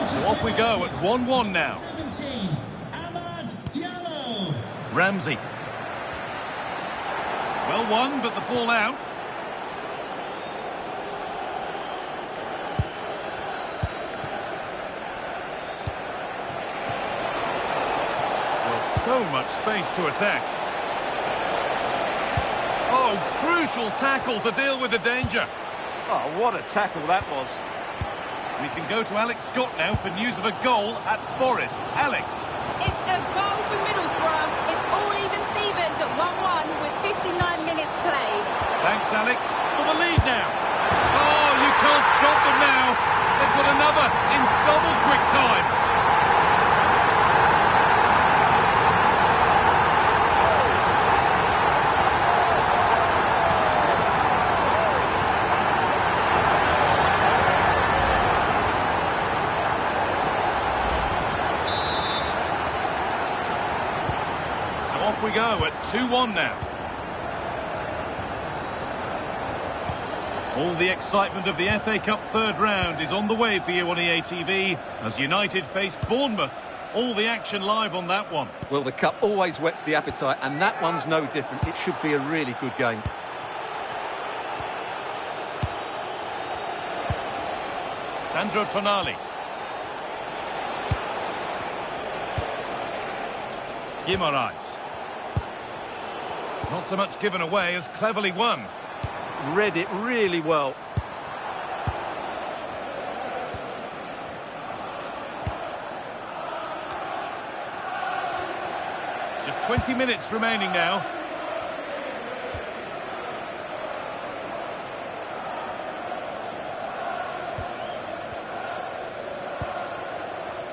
So off we go at 1-1 now. 17, Ramsey. Well won, but the ball out. So much space to attack. Oh, crucial tackle to deal with the danger. Oh, what a tackle that was. We can go to Alex Scott now for news of a goal at Forest. Alex. It's a goal for Middlesbrough. It's all even Stevens at 1-1 with 59 minutes played. Thanks, Alex. For the lead now. Oh, you can't stop them now. They've got another in double quick time. Off we go at 2-1 now. All the excitement of the FA Cup third round is on the way for you on EA as United face Bournemouth. All the action live on that one. Well, the cup always whets the appetite, and that one's no different. It should be a really good game. Sandro Tonali. Guimaraes. Not so much given away as cleverly won. Read it really well. Just 20 minutes remaining now.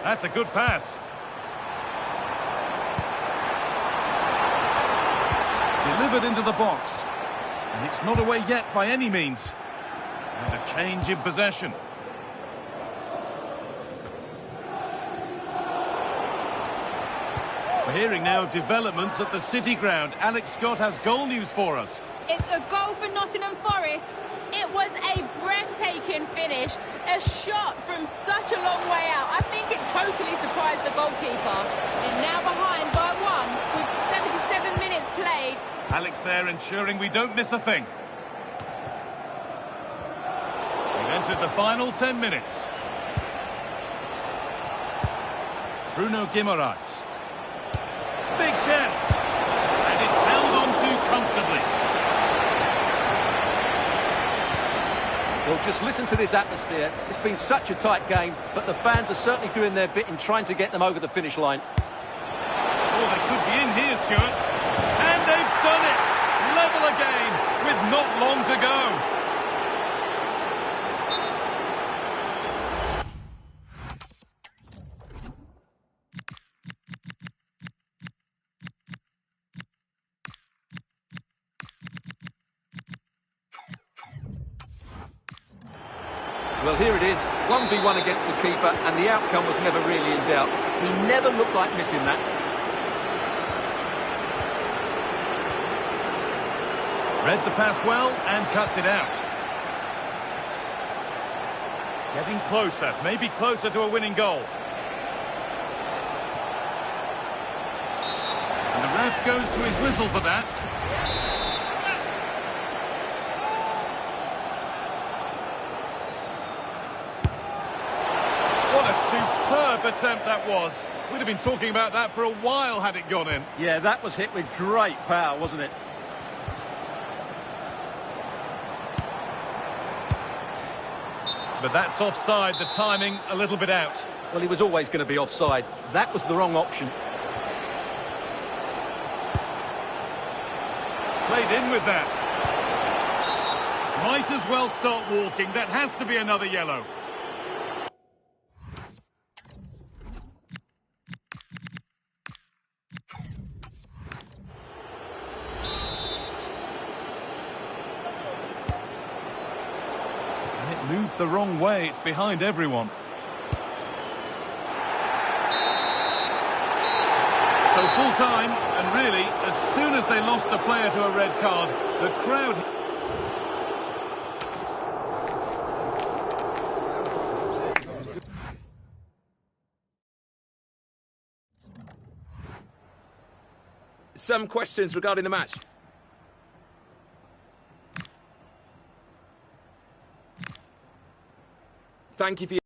That's a good pass. Delivered into the box. And it's not away yet by any means. And a change in possession. We're hearing now developments at the City Ground. Alex Scott has goal news for us. It's a goal for Nottingham Forest. It was a breathtaking finish. A shot from such a long way out. I think it totally surprised the goalkeeper. They're now behind by 1 with 77 minutes played. Alex there ensuring we don't miss a thing. entered the final 10 minutes. Bruno Guimaraes. Big chance. And it's held on to comfortably. Well, just listen to this atmosphere. It's been such a tight game, but the fans are certainly doing their bit in trying to get them over the finish line. Oh, they could be in here, Stuart. And they've done it! Level again, with not long to go. Well, here it is, 1v1 against the keeper, and the outcome was never really in doubt. He never looked like missing that. Read the pass well and cuts it out. Getting closer, maybe closer to a winning goal. And the ref goes to his whistle for that. What a superb attempt that was. We'd have been talking about that for a while had it gone in. Yeah, that was hit with great power, wasn't it? But that's offside, the timing a little bit out. Well, he was always going to be offside. That was the wrong option. Played in with that. Might as well start walking. That has to be another yellow. Moved the wrong way, it's behind everyone. So full time, and really, as soon as they lost a player to a red card, the crowd... Some questions regarding the match. Thank you for your...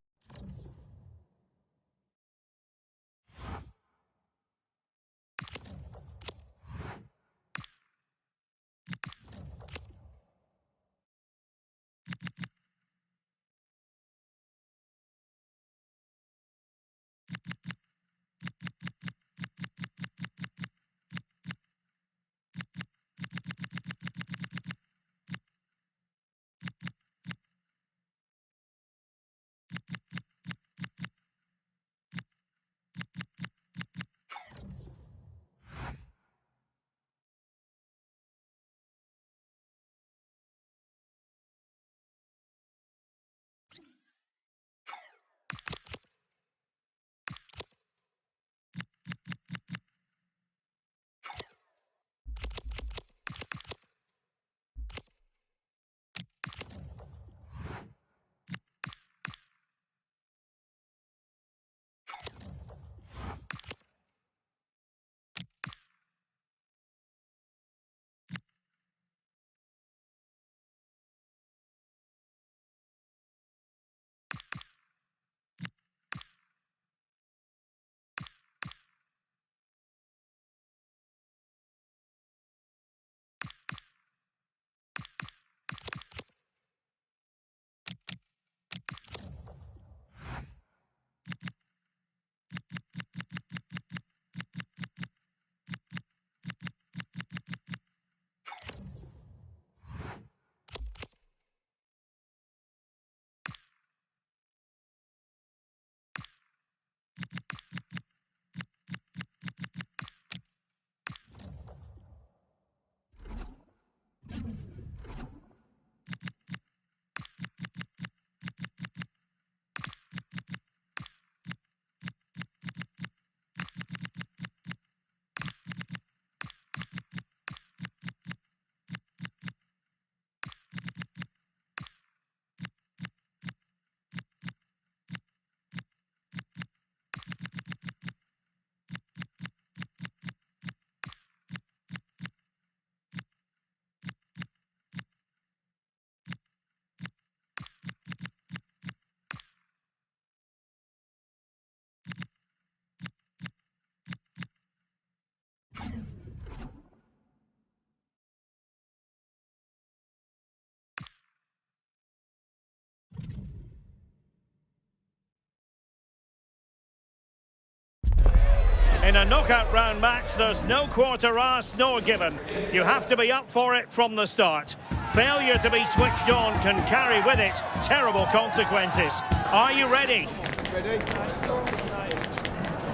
a knockout round match, there's no quarter asked nor given. You have to be up for it from the start. Failure to be switched on can carry with it terrible consequences. Are you ready? Ready.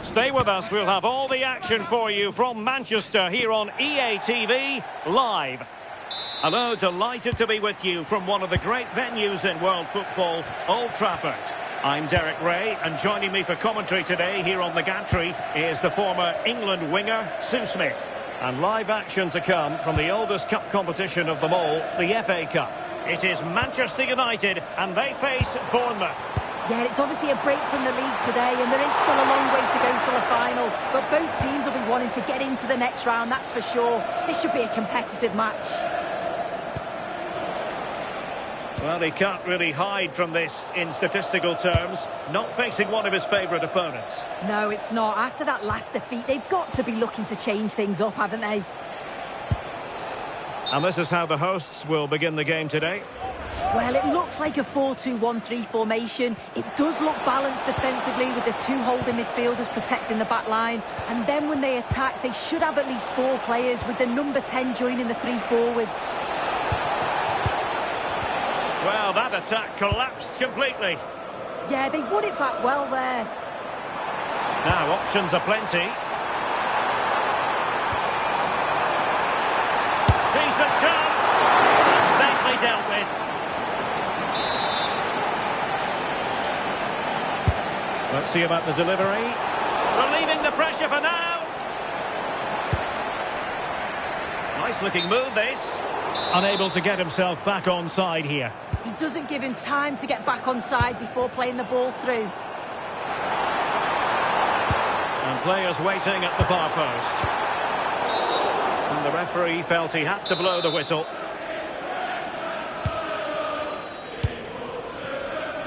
Stay with us, we'll have all the action for you from Manchester here on EA TV Live. Hello, delighted to be with you from one of the great venues in world football, Old Trafford. I'm Derek Ray, and joining me for commentary today here on the gantry is the former England winger, Sue Smith. And live action to come from the oldest cup competition of them all, the FA Cup. It is Manchester United, and they face Bournemouth. Yeah, it's obviously a break from the league today, and there is still a long way to go to the final. But both teams will be wanting to get into the next round, that's for sure. This should be a competitive match. Well, he can't really hide from this in statistical terms. Not facing one of his favourite opponents. No, it's not. After that last defeat, they've got to be looking to change things up, haven't they? And this is how the hosts will begin the game today. Well, it looks like a 4-2-1-3 formation. It does look balanced defensively with the two holding midfielders protecting the back line. And then when they attack, they should have at least 4 players with the number 10 joining the 3 forwards. Well, that attack collapsed completely. Yeah, they won it back well there. Now, options are plenty. Decent chance. And safely dealt with. Let's see about the delivery. Relieving the pressure for now. Nice looking move, this. Unable to get himself back on side here. He doesn't give him time to get back on side before playing the ball through. And players waiting at the far post. And the referee felt he had to blow the whistle.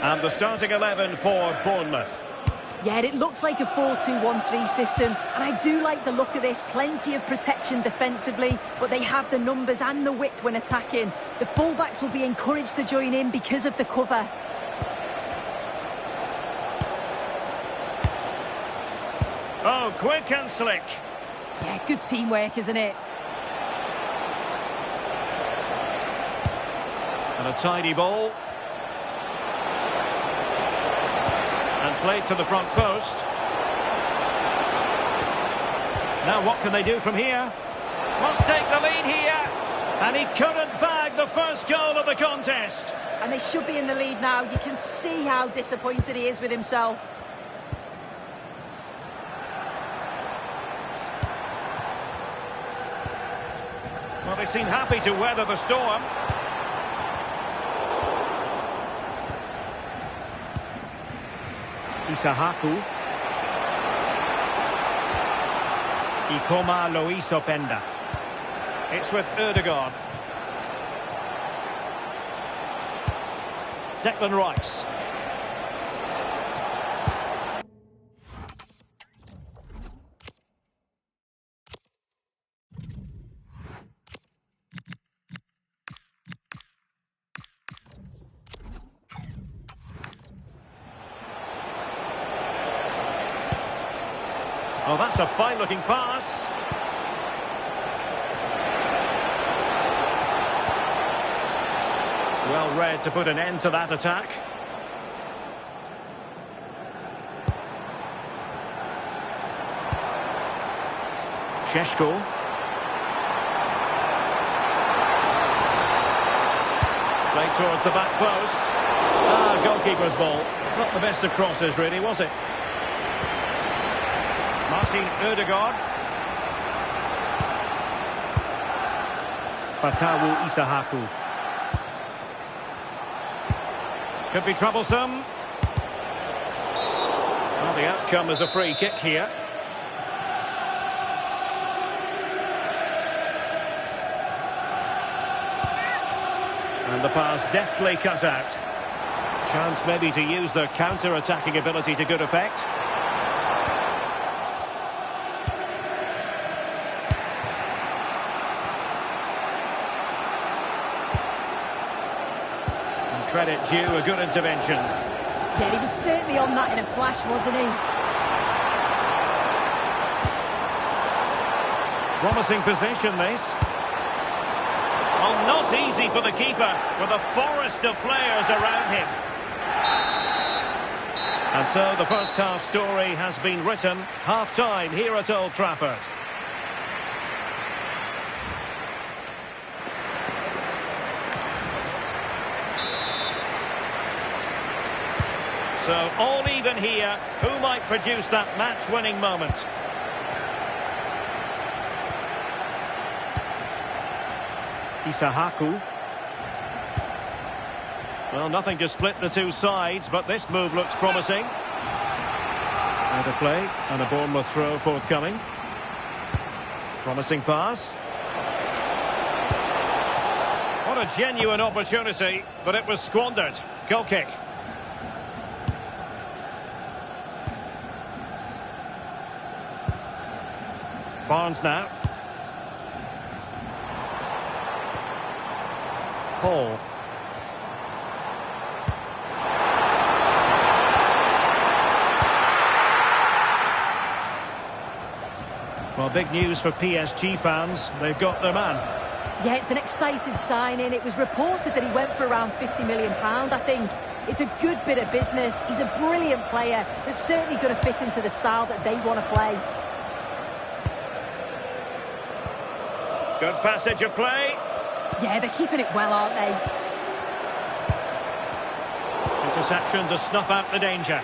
And the starting 11 for Bournemouth. Yeah, it looks like a 4-2-1-3 system, and I do like the look of this. Plenty of protection defensively, but they have the numbers and the width when attacking. The fullbacks will be encouraged to join in because of the cover. Oh, quick and slick. Yeah, good teamwork, isn't it? And a tidy ball. And played to the front post. Now what can they do from here? Must take the lead here. And he couldn't bag the first goal of the contest. And they should be in the lead now. You can see how disappointed he is with himself. Well, they seem happy to weather the storm. Isahaku. Ikoma lo hizo Penda. It's with Ødegaard. Declan Rice. Oh, that's a fine-looking pass. Well read to put an end to that attack. Šeško. Played towards the back post. Goalkeeper's ball. Not the best of crosses, really, was it? Martin Ødegaard. Fatawu Isahaku. Could be troublesome. Well, the outcome is a free kick here. And the pass deftly cut out. Chance maybe to use their counter-attacking ability to good effect. Credit due, a good intervention. Yeah, he was certainly on that in a flash, wasn't he? Promising position, this. Oh, not easy for the keeper, with a forest of players around him. And so the first half story has been written. Half-time here at Old Trafford. So all even here. Who might produce that match-winning moment? Isahaku. Well, nothing to split the two sides, but this move looks promising. Out of play, and a Bournemouth throw forthcoming. Promising pass. What a genuine opportunity, but it was squandered. Goal kick. Barnes now. Hall. Well, big news for PSG fans. They've got their man. Yeah, it's an exciting signing. It was reported that he went for around £50 million, I think. It's a good bit of business. He's a brilliant player that's certainly going to fit into the style that they want to play. Good passage of play. Yeah, they're keeping it well, aren't they? Interception to snuff out the danger.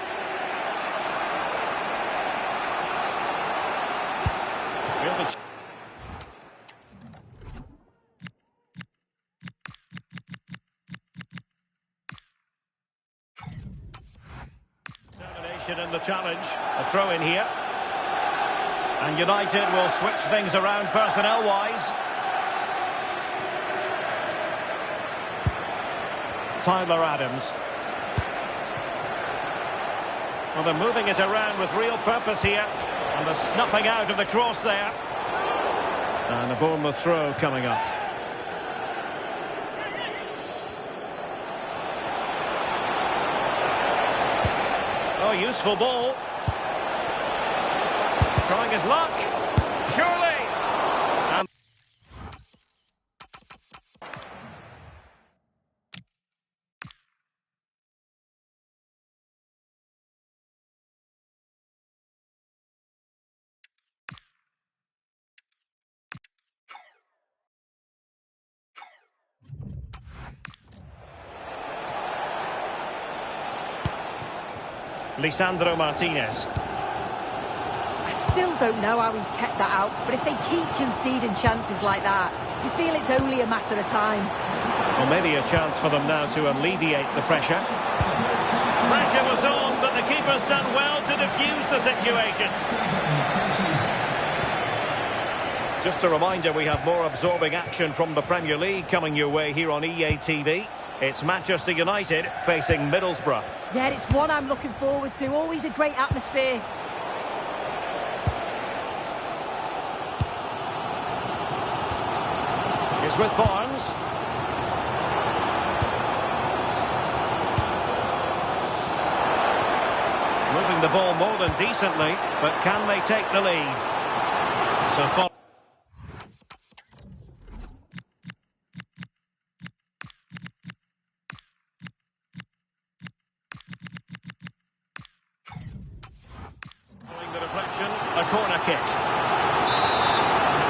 Determination in the challenge. A throw in here. And United will switch things around personnel-wise. Tyler Adams. Well, they're moving it around with real purpose here. And the snuffing out of the cross there. And a Bournemouth throw coming up. Oh, useful ball. Trying his luck. Surely. And Lisandro Martinez. Still don't know how he's kept that out, but if they keep conceding chances like that, you feel it's only a matter of time. Well, maybe a chance for them now to alleviate the pressure. Pressure was on, but the keeper's done well to defuse the situation. Just a reminder, we have more absorbing action from the Premier League coming your way here on EA TV. It's Manchester United facing Middlesbrough. Yeah, it's one I'm looking forward to. Always a great atmosphere. It's with Barnes. Moving the ball more than decently, but can they take the lead? So the deflection, a corner kick.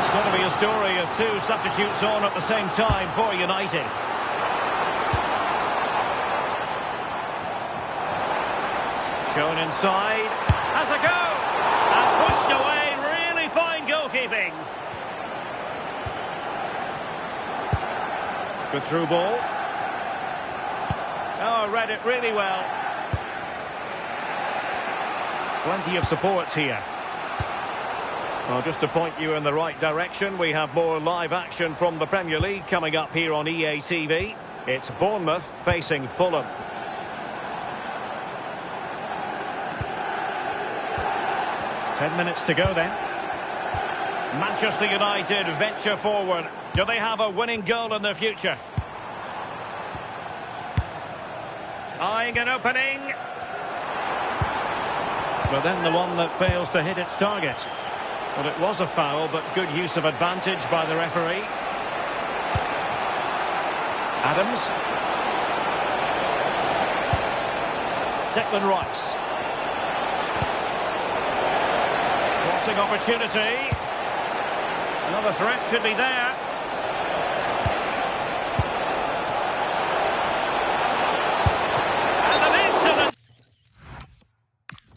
It's going to be a story of two substitutes on at the same time for United. Shown inside, has a go, and pushed away. Really fine goalkeeping. Good through ball. Oh, read it really well. Plenty of support here. Well, just to point you in the right direction, we have more live action from the Premier League coming up here on EA TV. It's Bournemouth facing Fulham. Ten minutes to go then. Manchester United venture forward. Do they have a winning goal in their future? Eyeing an opening. But then the one that fails to hit its target. Well, it was a foul, but good use of advantage by the referee. Adams. Declan Rice. Crossing opportunity. Another threat could be there. And an excellent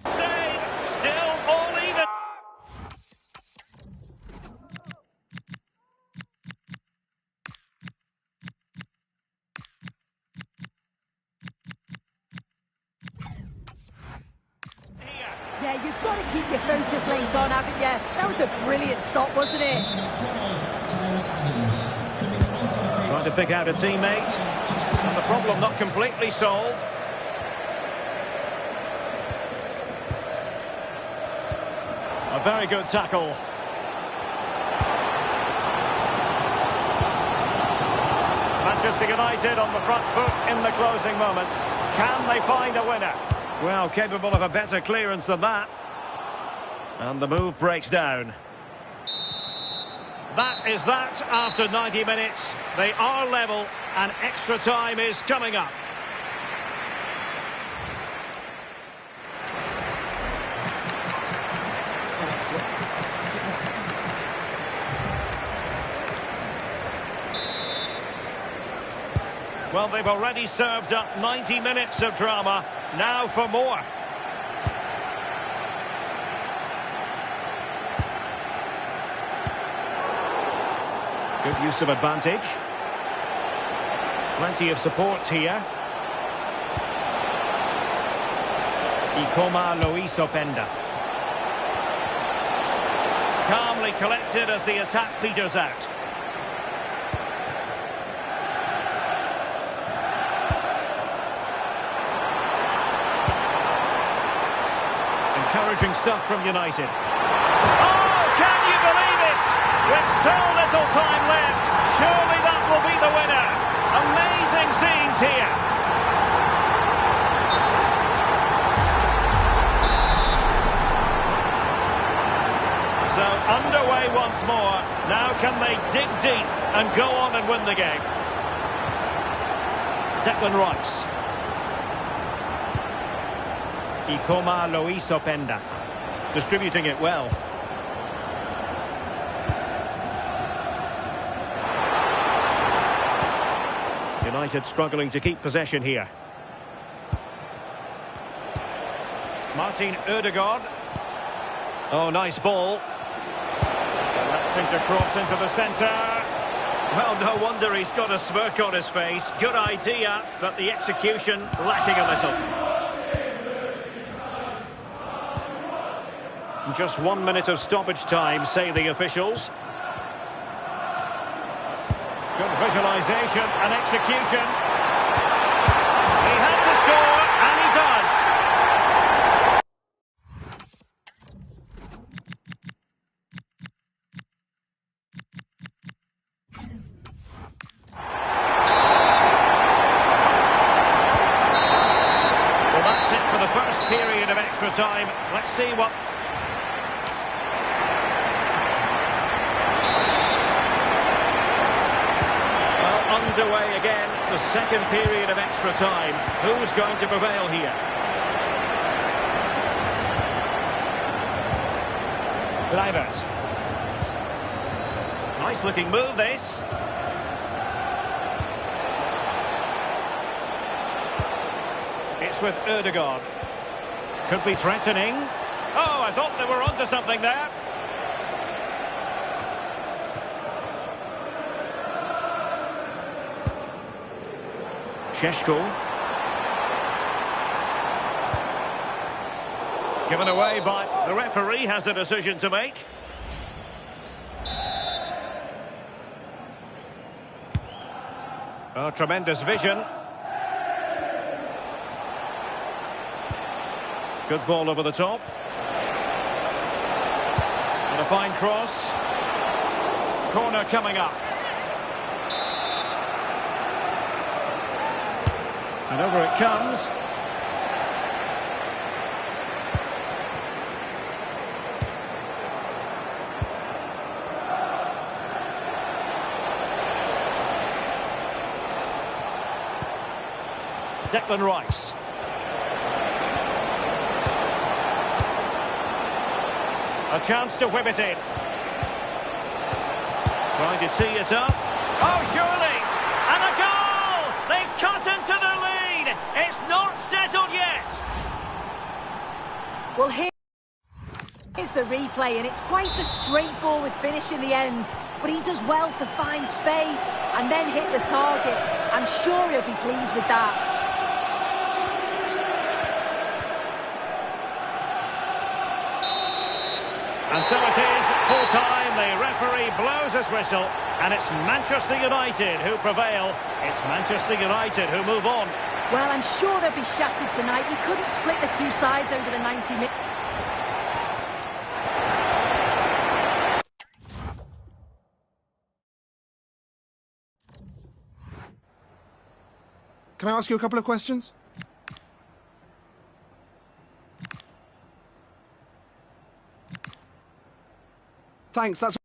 save. Still all even. Yeah, you've got to keep your focus late on, haven't you? That was a brilliant stop, wasn't it? Trying to pick out a teammate. And the problem not completely solved. A very good tackle. Manchester United on the front foot in the closing moments. Can they find a winner? Well, capable of a better clearance than that. And the move breaks down. That is that after 90 minutes. They are level and extra time is coming up. Well, they've already served up 90 minutes of drama. Now for more. Good use of advantage. Plenty of support here. Ikoma Loisopenda. Calmly collected as the attack peters out. Encouraging stuff from United. Oh, can you believe it? With so little time left, surely that will be the winner. Amazing scenes here. So underway once more. Now can they dig deep and go on and win the game? Declan Rice. Ikoma Loisopenda. Distributing it well. United struggling to keep possession here. Martin Ødegaard. Oh, nice ball. Collecting to cross into the centre. Well, no wonder he's got a smirk on his face. Good idea, but the execution lacking a little. Just 1 minute of stoppage time, say the officials. Good visualisation and execution. He had to score, and he does. Well, that's it for the first period of extra time. Let's see what... Underway again, the second period of extra time. Who's going to prevail here? Kluivert. Nice looking move, this. It's with Ødegaard. Could be threatening. Oh, I thought they were onto something there. Šeško. Given away by... The referee has a decision to make. Oh, tremendous vision. Good ball over the top. And a fine cross. Corner coming up. And over it comes. Declan Rice. A chance to whip it in. Trying to tee it up. Oh, surely! And a goal! They've cut into the lead! It's not settled yet! Well, here's the replay, and it's quite a straightforward finish in the end. But he does well to find space and then hit the target. I'm sure he'll be pleased with that. And so it is, full time. The referee blows his whistle, and it's Manchester United who prevail. It's Manchester United who move on. Well, I'm sure they'll be shattered tonight. You couldn't split the two sides over the 90 minutes. Can I ask you a couple of questions? Thanks, that's